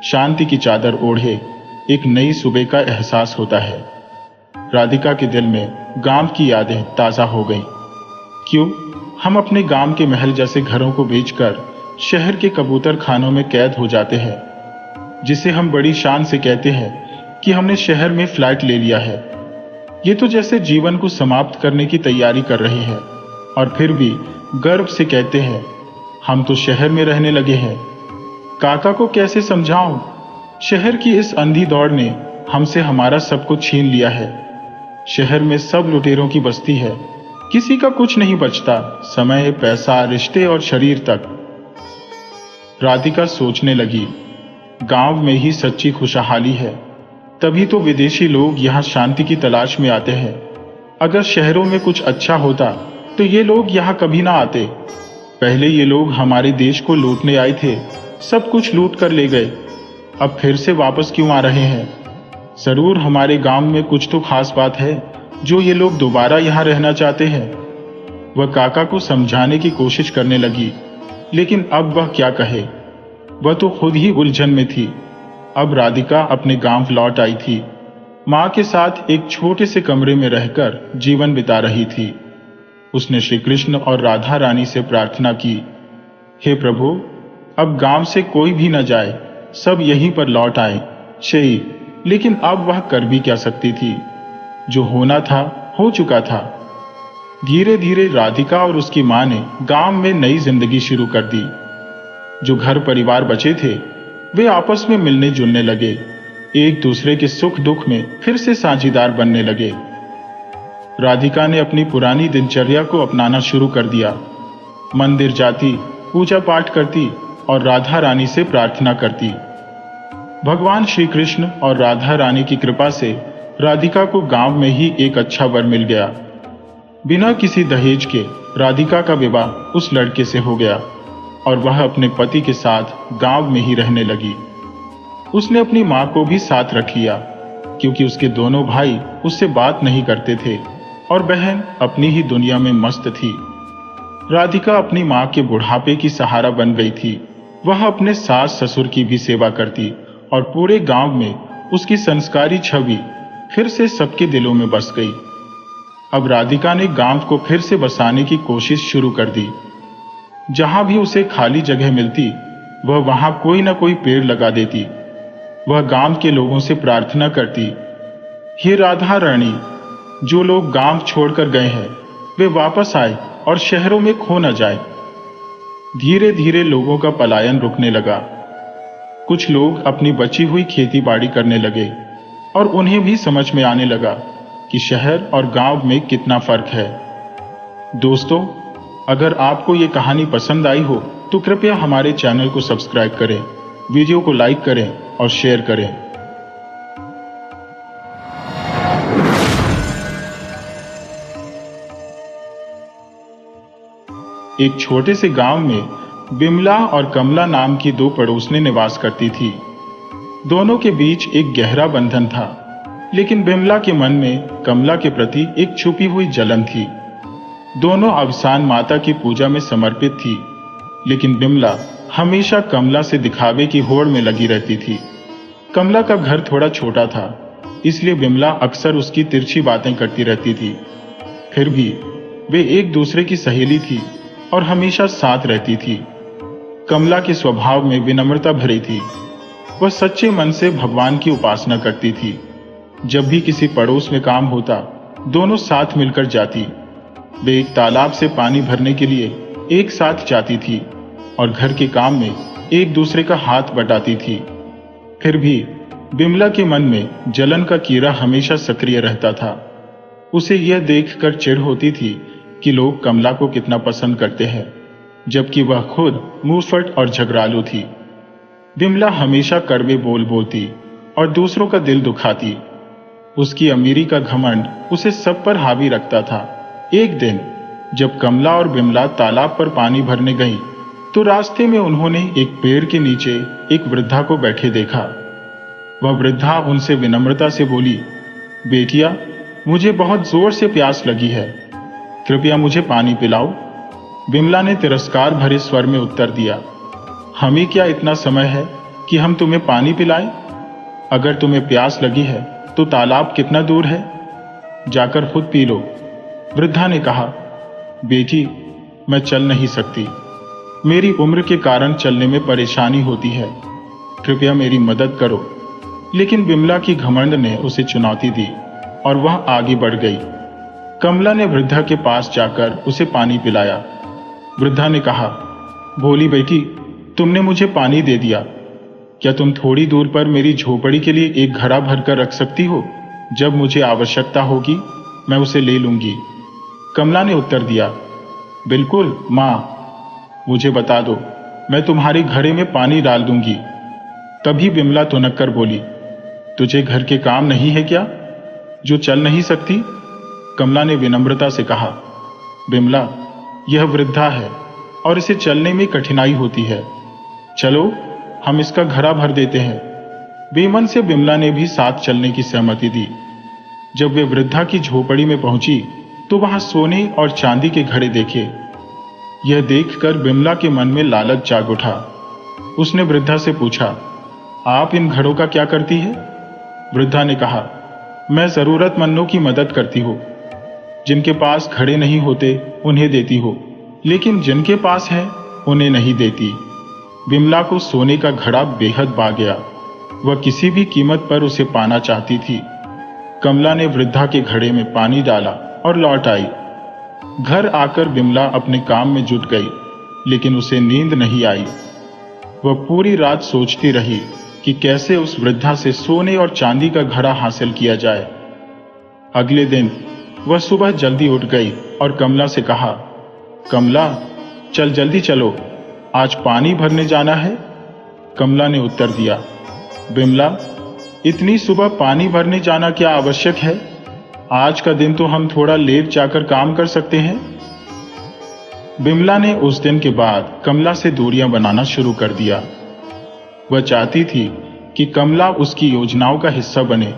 शांति की चादर ओढ़े एक नई सुबह का एहसास होता है। राधिका के दिल में गांव की यादें ताजा हो गईं। क्यों हम अपने गांव के महल जैसे घरों को बेचकर शहर के कबूतर खानों में कैद हो जाते हैं, जिसे हम बड़ी शान से कहते हैं कि हमने शहर में फ्लैट ले लिया है। ये तो जैसे जीवन को समाप्त करने की तैयारी कर रहे हैं और फिर भी गर्व से कहते हैं हम तो शहर में रहने लगे हैं। काका को कैसे समझाऊं? शहर की इस अंधी दौड़ ने हमसे हमारा सब कुछ छीन लिया है। शहर में सब लुटेरों की बस्ती है, किसी का कुछ नहीं बचता, समय, पैसा, रिश्ते और शरीर तक। राधिका सोचने लगी, गांव में ही सच्ची खुशहाली है, तभी तो विदेशी लोग यहाँ शांति की तलाश में आते हैं। अगर शहरों में कुछ अच्छा होता तो ये लोग यहाँ कभी ना आते। पहले ये लोग हमारे देश को लूटने आए थे, सब कुछ लूट कर ले गए, अब फिर से वापस क्यों आ रहे हैं? जरूर हमारे गांव में कुछ तो खास बात है जो ये लोग दोबारा यहाँ रहना चाहते हैं। वह काका को समझाने की कोशिश करने लगी, लेकिन अब वह क्या कहे? वह तो खुद ही उलझन में थी। अब राधिका अपने गांव लौट आई थी, मां के साथ एक छोटे से कमरे में रहकर जीवन बिता रही थी। उसने श्री कृष्ण और राधा रानी से प्रार्थना की, हे प्रभु, अब गांव से कोई भी न जाए, सब यहीं पर लौट आए। लेकिन अब वह कर भी क्या सकती थी? जो होना था हो चुका था। धीरे धीरे राधिका और उसकी मां ने गांव में नई जिंदगी शुरू कर दी। जो घर परिवार बचे थे वे आपस में मिलने जुलने लगे, एक दूसरे के सुख दुख में फिर से साझीदार बनने लगे। राधिका ने अपनी पुरानी दिनचर्या को अपनाना शुरू कर दिया। मंदिर जाती, पूजा पाठ करती और राधा रानी से प्रार्थना करती। भगवान श्री कृष्ण और राधा रानी की कृपा से राधिका को गांव में ही एक अच्छा वर मिल गया। बिना किसी दहेज के राधिका का विवाह उस लड़के से हो गया और वह अपने पति के साथ गांव में ही रहने लगी। उसने अपनी माँ को भी साथ रख लिया, क्योंकि उसके दोनों भाई उससे बात नहीं करते थे और बहन अपनी ही दुनिया में मस्त थी। राधिका अपनी माँ के बुढ़ापे की सहारा बन गई थी। वह अपने सास ससुर की भी सेवा करती और पूरे गांव में उसकी संस्कारी छवि फिर से सबके दिलों में बस गई। अब राधिका ने गांव को फिर से बसाने की कोशिश शुरू कर दी। जहां भी उसे खाली जगह मिलती वह वहां कोई ना कोई पेड़ लगा देती। वह गांव के लोगों से प्रार्थना करती, हे राधा रानी, जो लोग गांव छोड़कर गए हैं वे वापस आए और शहरों में खो न जाए। धीरे धीरे लोगों का पलायन रुकने लगा। कुछ लोग अपनी बची हुई खेती बाड़ी करने लगे और उन्हें भी समझ में आने लगा कि शहर और गांव में कितना फर्क है। दोस्तों, अगर आपको ये कहानी पसंद आई हो तो कृपया हमारे चैनल को सब्सक्राइब करें, वीडियो को लाइक करें और शेयर करें। एक छोटे से गांव में बिमला और कमला नाम की दो पड़ोसनें निवास करती थी। दोनों के बीच एक गहरा बंधन था, लेकिन बिमला के मन में कमला के प्रति एक छुपी हुई जलन थी। दोनों अवसान माता की पूजा में समर्पित थी, लेकिन बिमला हमेशा कमला से दिखावे की होड़ में लगी रहती थी। कमला का घर थोड़ा छोटा था, इसलिए बिमला अक्सर उसकी तिरछी बातें करती रहती थी। फिर भी वे एक दूसरे की सहेली थी और हमेशा साथ रहती थी। कमला के स्वभाव में विनम्रता भरी थी। वह सच्चे मन से भगवान की उपासना करती थी। जब भी किसी पड़ोस में काम होता, दोनों साथ मिलकर जाती। वे एक तालाब से पानी भरने के लिए एक साथ जाती थी और घर के काम में एक दूसरे का हाथ बटाती थी। फिर भी बिमला के मन में जलन का कीड़ा हमेशा सक्रिय रहता था। उसे यह देखकर चिढ़ होती थी कि लोग कमला को कितना पसंद करते हैं, जबकि वह खुद मुंहफट और झगड़ालू थी। बिमला हमेशा कड़वे बोल बोलती और दूसरों का दिल दुखाती। उसकी अमीरी का घमंड उसे सब पर हावी रखता था। एक दिन जब कमला और बिमला तालाब पर पानी भरने गईं, तो रास्ते में उन्होंने एक पेड़ के नीचे एक वृद्धा को बैठे देखा। वह वृद्धा उनसे विनम्रता से बोली, बेटिया, मुझे बहुत जोर से प्यास लगी है, कृपया मुझे पानी पिलाओ। बिमला ने तिरस्कार भरे स्वर में उत्तर दिया, हमें क्या इतना समय है कि हम तुम्हें पानी पिलाएं? अगर तुम्हें प्यास लगी है तो तालाब कितना दूर है, जाकर खुद पी लो। वृद्धा ने कहा, बेटी, मैं चल नहीं सकती, मेरी उम्र के कारण चलने में परेशानी होती है, कृपया मेरी मदद करो। लेकिन बिमला की घमंड ने उसे चुनौती दी और वह आगे बढ़ गई। कमला ने वृद्धा के पास जाकर उसे पानी पिलाया। वृद्धा ने कहा, भोली बेटी, तुमने मुझे पानी दे दिया, क्या तुम थोड़ी दूर पर मेरी झोपड़ी के लिए एक घड़ा भरकर रख सकती हो? जब मुझे आवश्यकता होगी मैं उसे ले लूंगी। कमला ने उत्तर दिया, बिल्कुल माँ, मुझे बता दो, मैं तुम्हारे घड़े में पानी डाल दूंगी। तभी बिमला तुनक कर बोली, तुझे घर के काम नहीं है क्या, जो चल नहीं सकती? कमला ने विनम्रता से कहा, बिमला, यह वृद्धा है और इसे चलने में कठिनाई होती है, चलो हम इसका घड़ा भर देते हैं। बेमन से बिमला ने भी साथ चलने की सहमति दी। जब वे वृद्धा की झोपड़ी में पहुंची तो वहां सोने और चांदी के घड़े देखे। यह देखकर बिमला के मन में लालच जाग उठा। उसने वृद्धा से पूछा, आप इन घड़ों का क्या करती है? वृद्धा ने कहा, मैं जरूरतमंदों की मदद करती हूँ। जिनके पास घड़े नहीं होते उन्हें देती हो, लेकिन जिनके पास है उन्हें नहीं देती। बिमला को सोने का घड़ा बेहद भा गया। वह किसी भी कीमत पर उसे पाना चाहती थी। कमला ने वृद्धा के घड़े में पानी डाला और लौट आई। घर आकर बिमला अपने काम में जुट गई, लेकिन उसे नींद नहीं आई। वह पूरी रात सोचती रही कि कैसे उस वृद्धा से सोने और चांदी का घड़ा हासिल किया जाए। अगले दिन वह सुबह जल्दी उठ गई और कमला से कहा, कमला, चल जल्दी चलो, आज पानी भरने जाना है। कमला ने उत्तर दिया, बिमला, इतनी सुबह पानी भरने जाना क्या आवश्यक है? आज का दिन तो हम थोड़ा लेट जाकर काम कर सकते हैं। बिमला ने उस दिन के बाद कमला से दूरियां बनाना शुरू कर दिया। वह चाहती थी कि कमला उसकी योजनाओं का हिस्सा बने,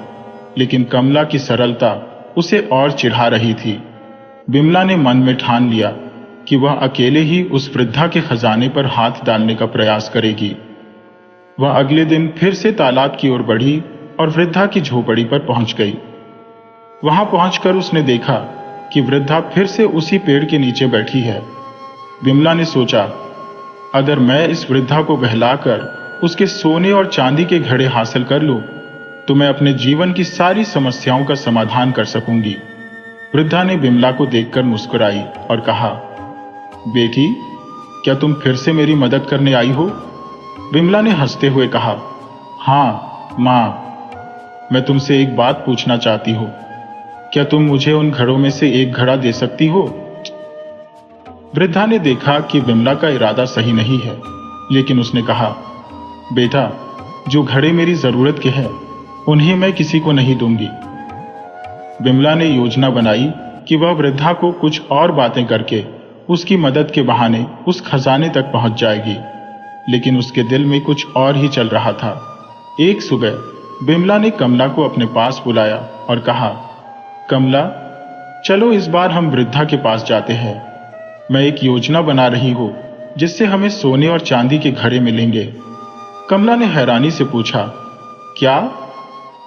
लेकिन कमला की सरलता उसे और चिढ़ा रही थी। बिमला ने मन में ठान लिया कि वह अकेले ही उस वृद्धा के खजाने पर हाथ डालने का प्रयास करेगी। वह अगले दिन फिर से तालाब की ओर बढ़ी और वृद्धा की झोपड़ी पर पहुंच गई। वहां पहुंचकर उसने देखा कि वृद्धा फिर से उसी पेड़ के नीचे बैठी है। बिमला ने सोचा, अगर मैं इस वृद्धा को बहलाकर उसके सोने और चांदी के घड़े हासिल कर लूं, तो मैं अपने जीवन की सारी समस्याओं का समाधान कर सकूंगी। वृद्धा ने बिमला को देखकर मुस्कुराई और कहा, बेटी, क्या तुम फिर से मेरी मदद करने आई हो? बिमला ने हंसते हुए कहा, हाँ मां, मैं तुमसे एक बात पूछना चाहती हूँ। क्या तुम मुझे उन घड़ों में से एक घड़ा दे सकती हो? वृद्धा ने देखा कि बिमला का इरादा सही नहीं है, लेकिन उसने कहा, बेटा, जो घड़े मेरी जरूरत के हैं उन्हें मैं किसी को नहीं दूंगी। बिमला ने योजना बनाई कि वह वृद्धा को कुछ और बातें करके उसकी मदद के बहाने उस खजाने तक पहुंच जाएगी, लेकिन उसके दिल में कुछ और ही चल रहा था। एक सुबह बिमला ने कमला को अपने पास बुलाया और कहा, कमला, चलो इस बार हम वृद्धा के पास जाते हैं। मैं एक योजना बना रही हूं जिससे हमें सोने और चांदी के घड़े मिलेंगे। कमला ने हैरानी से पूछा, क्या?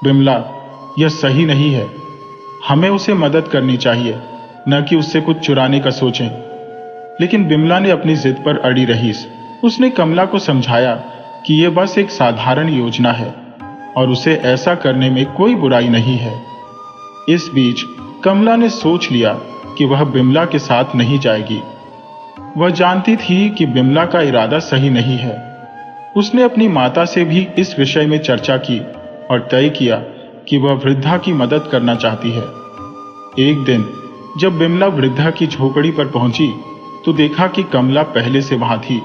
बिमला, यह सही नहीं है। हमें उसे मदद करनी चाहिए, न कि उससे कुछ चुराने का सोचें। लेकिन बिमला ने अपनी जिद पर अड़ी रही। उसने कमला को समझाया कि यह बस एक साधारण योजना है और उसे ऐसा करने में कोई बुराई नहीं है। इस बीच कमला ने सोच लिया कि वह बिमला के साथ नहीं जाएगी। वह जानती थी कि बिमला का इरादा सही नहीं है। उसने अपनी माता से भी इस विषय में चर्चा की और तय किया कि वह वृद्धा की मदद करना चाहती है। एक दिन जब बिमला वृद्धा की झोपड़ी पर पहुंची तो देखा कि कमला पहले से वहां थी।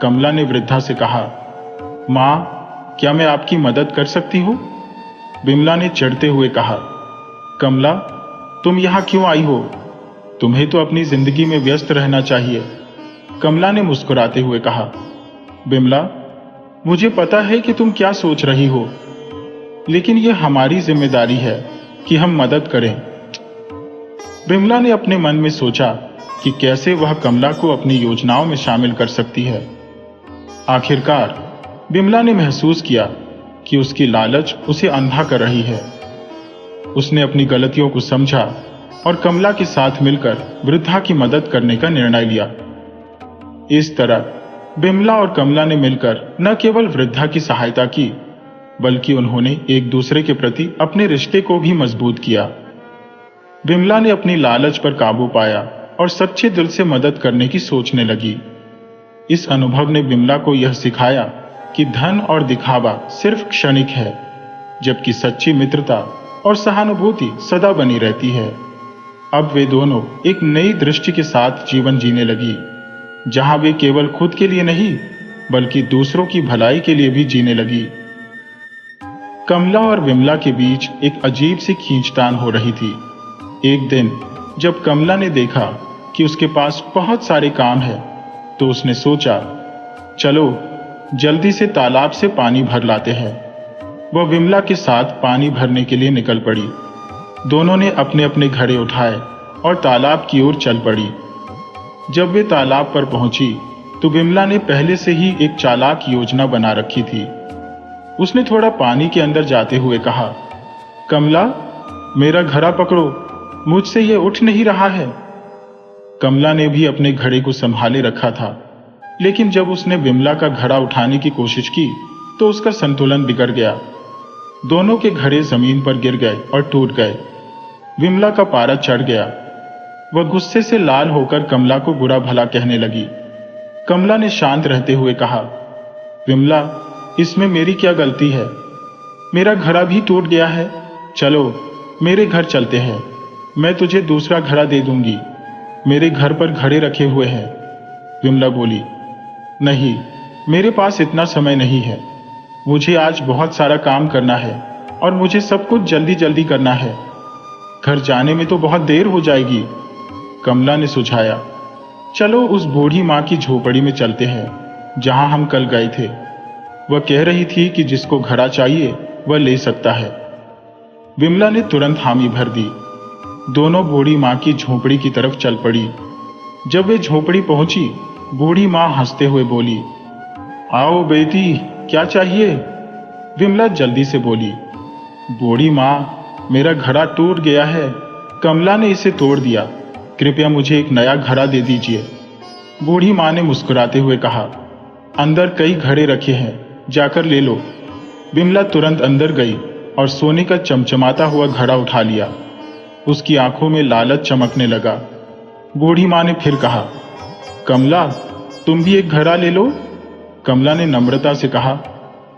कमला ने वृद्धा से कहा, मां, क्या मैं आपकी मदद कर सकती हूं? बिमला ने चिढ़ते हुए कहा, कमला, तुम यहां क्यों आई हो? तुम्हें तो अपनी जिंदगी में व्यस्त रहना चाहिए। कमला ने मुस्कुराते हुए कहा, बिमला, मुझे पता है कि तुम क्या सोच रही हो, लेकिन यह हमारी जिम्मेदारी है कि हम मदद करें। बिमला ने अपने मन में सोचा कि कैसे वह कमला को अपनी योजनाओं में शामिल कर सकती है। आखिरकार बिमला ने महसूस किया कि उसकी लालच उसे अंधा कर रही है। उसने अपनी गलतियों को समझा और कमला के साथ मिलकर वृद्धा की मदद करने का निर्णय लिया। इस तरह बिमला और कमला ने मिलकर न केवल वृद्धा की सहायता की, बल्कि उन्होंने एक दूसरे के प्रति अपने रिश्ते को भी मजबूत किया। बिमला ने अपनी लालच पर काबू पाया और सच्चे दिल से मदद करने की सोचने लगी। इस अनुभव ने बिमला को यह सिखाया कि धन और दिखावा सिर्फ क्षणिक है, जबकि सच्ची मित्रता और सहानुभूति सदा बनी रहती है। अब वे दोनों एक नई दृष्टि के साथ जीवन जीने लगी, जहां वे केवल खुद के लिए नहीं बल्कि दूसरों की भलाई के लिए भी जीने लगी। कमला और बिमला के बीच एक अजीब सी खींचतान हो रही थी। एक दिन जब कमला ने देखा कि उसके पास बहुत सारे काम है, तो उसने सोचा, चलो जल्दी से तालाब से पानी भर लाते हैं। वह बिमला के साथ पानी भरने के लिए निकल पड़ी। दोनों ने अपने अपने घड़े उठाए और तालाब की ओर चल पड़ी। जब वे तालाब पर पहुंची तो बिमला ने पहले से ही एक चालाक योजना बना रखी थी। उसने थोड़ा पानी के अंदर जाते हुए कहा, कमला, मेरा घड़ा पकड़ो, मुझसे ये उठ नहीं रहा है। कमला ने भी अपने घड़े को संभाले रखा था, लेकिन जब उसने बिमला का घड़ा उठाने की कोशिश की तो उसका संतुलन बिगड़ गया। दोनों के घड़े जमीन पर गिर गए और टूट गए। बिमला का पारा चढ़ गया। वह गुस्से से लाल होकर कमला को बुरा भला कहने लगी। कमला ने शांत रहते हुए कहा, बिमला, इसमें मेरी क्या गलती है? मेरा घड़ा भी टूट गया है। चलो मेरे घर चलते हैं, मैं तुझे दूसरा घड़ा दे दूंगी। मेरे घर पर घड़े रखे हुए हैं। बिमला बोली, नहीं, मेरे पास इतना समय नहीं है। मुझे आज बहुत सारा काम करना है और मुझे सब कुछ जल्दी जल्दी करना है। घर जाने में तो बहुत देर हो जाएगी। कमला ने सुझाया, चलो उस बूढ़ी माँ की झोपड़ी में चलते हैं जहां हम कल गए थे। वह कह रही थी कि जिसको घड़ा चाहिए वह ले सकता है। विमला ने तुरंत हामी भर दी। दोनों बूढ़ी माँ की झोपड़ी की तरफ चल पड़ी। जब वे झोपड़ी पहुंची, बूढ़ी माँ हंसते हुए बोली, आओ बेटी, क्या चाहिए? विमला जल्दी से बोली, बूढ़ी माँ, मेरा घड़ा टूट गया है। कमला ने इसे तोड़ दिया। कृपया मुझे एक नया घड़ा दे दीजिए। बूढ़ी माँ ने मुस्कुराते हुए कहा, अंदर कई घड़े रखे हैं, जाकर ले लो। विमला तुरंत अंदर गई और सोने का चमचमाता हुआ घड़ा उठा लिया। उसकी आंखों में लालच चमकने लगा। बूढ़ी माँ ने फिर कहा, कमला, तुम भी एक घड़ा ले लो। कमला ने नम्रता से कहा,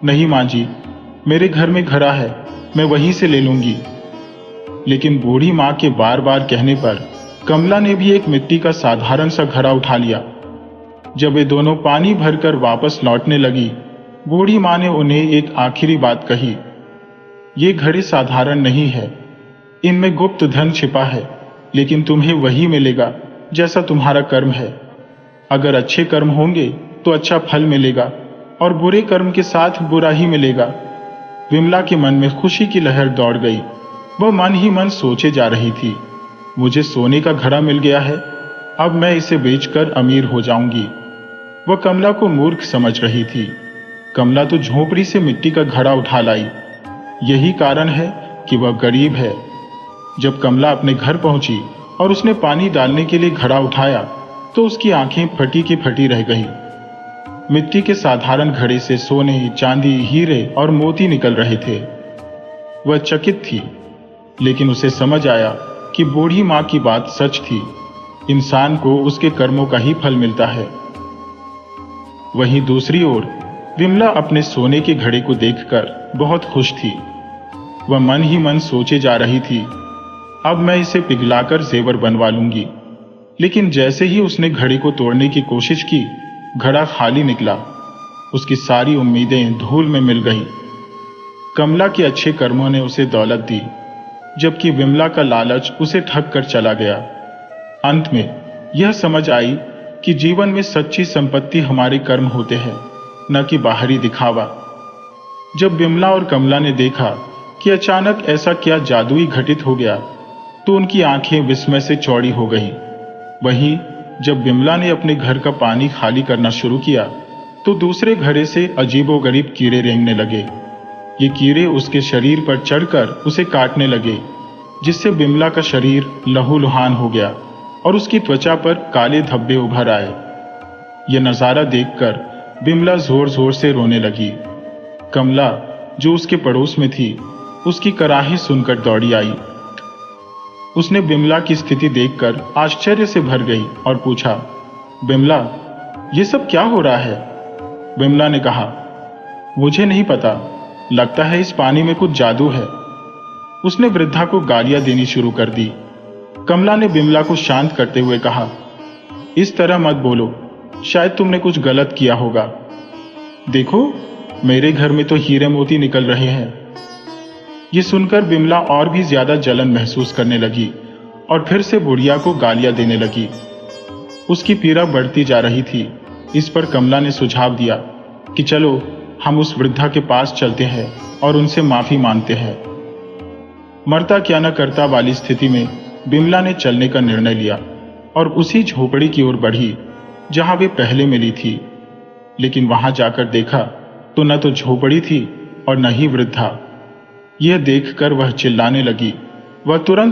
नहीं माँ जी, मेरे घर में घड़ा है, मैं वहीं से ले लूंगी। लेकिन बूढ़ी माँ के बार बार कहने पर कमला ने भी एक मिट्टी का साधारण सा घड़ा उठा लिया। जब वे दोनों पानी भरकर वापस लौटने लगी, बूढ़ी माँ ने उन्हें एक आखिरी बात कही, ये घड़े साधारण नहीं है, इनमें गुप्त धन छिपा है, लेकिन तुम्हें वही मिलेगा जैसा तुम्हारा कर्म है। अगर अच्छे कर्म होंगे तो अच्छा फल मिलेगा और बुरे कर्म के साथ बुरा ही मिलेगा। विमला के मन में खुशी की लहर दौड़ गई। वह मन ही मन सोचे जा रही थी, मुझे सोने का घड़ा मिल गया है, अब मैं इसे बेचकर अमीर हो जाऊंगी। वह कमला को मूर्ख समझ रही थी। कमला तो झोपड़ी से मिट्टी का घड़ा उठा लाई, यही कारण है कि वह गरीब है। जब कमला अपने घर पहुंची और उसने पानी डालने के लिए घड़ा उठाया तो उसकी आंखें फटी की फटी रह गई। मिट्टी के साधारण घड़े से सोने, चांदी, हीरे और मोती निकल रहे थे। वह चकित थी, लेकिन उसे समझ आया कि बूढ़ी माँ की बात सच थी। इंसान को उसके कर्मों का ही फल मिलता है। वहीं दूसरी ओर विमला अपने सोने के घड़े को देखकर बहुत खुश थी। वह मन ही मन सोचे जा रही थी, अब मैं इसे पिघलाकर जेवर बनवा लूंगी। लेकिन जैसे ही उसने घड़े को तोड़ने की कोशिश की, घड़ा खाली निकला। उसकी सारी उम्मीदें धूल में मिल गईं। कमला के अच्छे कर्मों ने उसे दौलत दी, जबकि विमला का लालच उसे ठग कर चला गया। अंत में यह समझ आई कि जीवन में सच्ची संपत्ति हमारे कर्म होते हैं, न कि बाहरी दिखावा। जब विमला और कमला ने देखा कि अचानक ऐसा क्या जादुई घटित हो गया, तो उनकी आंखें विस्मय से चौड़ी हो गईं। वहीं जब विमला ने अपने घर का पानी खाली करना शुरू किया, तो दूसरे घड़े से अजीबोगरीब कीड़े रेंगने लगे। ये कीड़े उसके शरीर पर चढ़कर उसे काटने लगे, जिससे विमला का शरीर लहूलुहान हो गया और उसकी त्वचा पर काले धब्बे उभर आए। यह नजारा देखकर विमला जोर जोर से रोने लगी। कमला, जो उसके पड़ोस में थी, उसकी कराही सुनकर दौड़ी आई। उसने विमला की स्थिति देखकर आश्चर्य से भर गई और पूछा, विमला, ये सब क्या हो रहा है? विमला ने कहा, मुझे नहीं पता, लगता है इस पानी में कुछ जादू है। उसने वृद्धा को गालियां देनी शुरू कर दी। कमला ने विमला को शांत करते हुए कहा, इस तरह मत बोलो, शायद तुमने कुछ गलत किया होगा। देखो, मेरे घर में तो हीरे मोती निकल रहे हैं। ये सुनकर विमला और भी ज्यादा जलन महसूस करने लगी और फिर से बुढ़िया को गालियां देने लगी। उसकी पीड़ा बढ़ती जा रही थी। इस पर कमला ने सुझाव दिया कि चलो हम उस वृद्धा के पास चलते हैं और उनसे माफी मांगते हैं। मरता क्या न करता वाली स्थिति में विमला ने चलने का निर्णय लिया और उसी झोपड़ी की ओर बढ़ी जहां वे पहले मिली थी। लेकिन वहां जाकर देखा तो न तो झोपड़ी थी और न ही वृद्धा। यह देखकर वह चिल्लाने लगी। वह तुरंत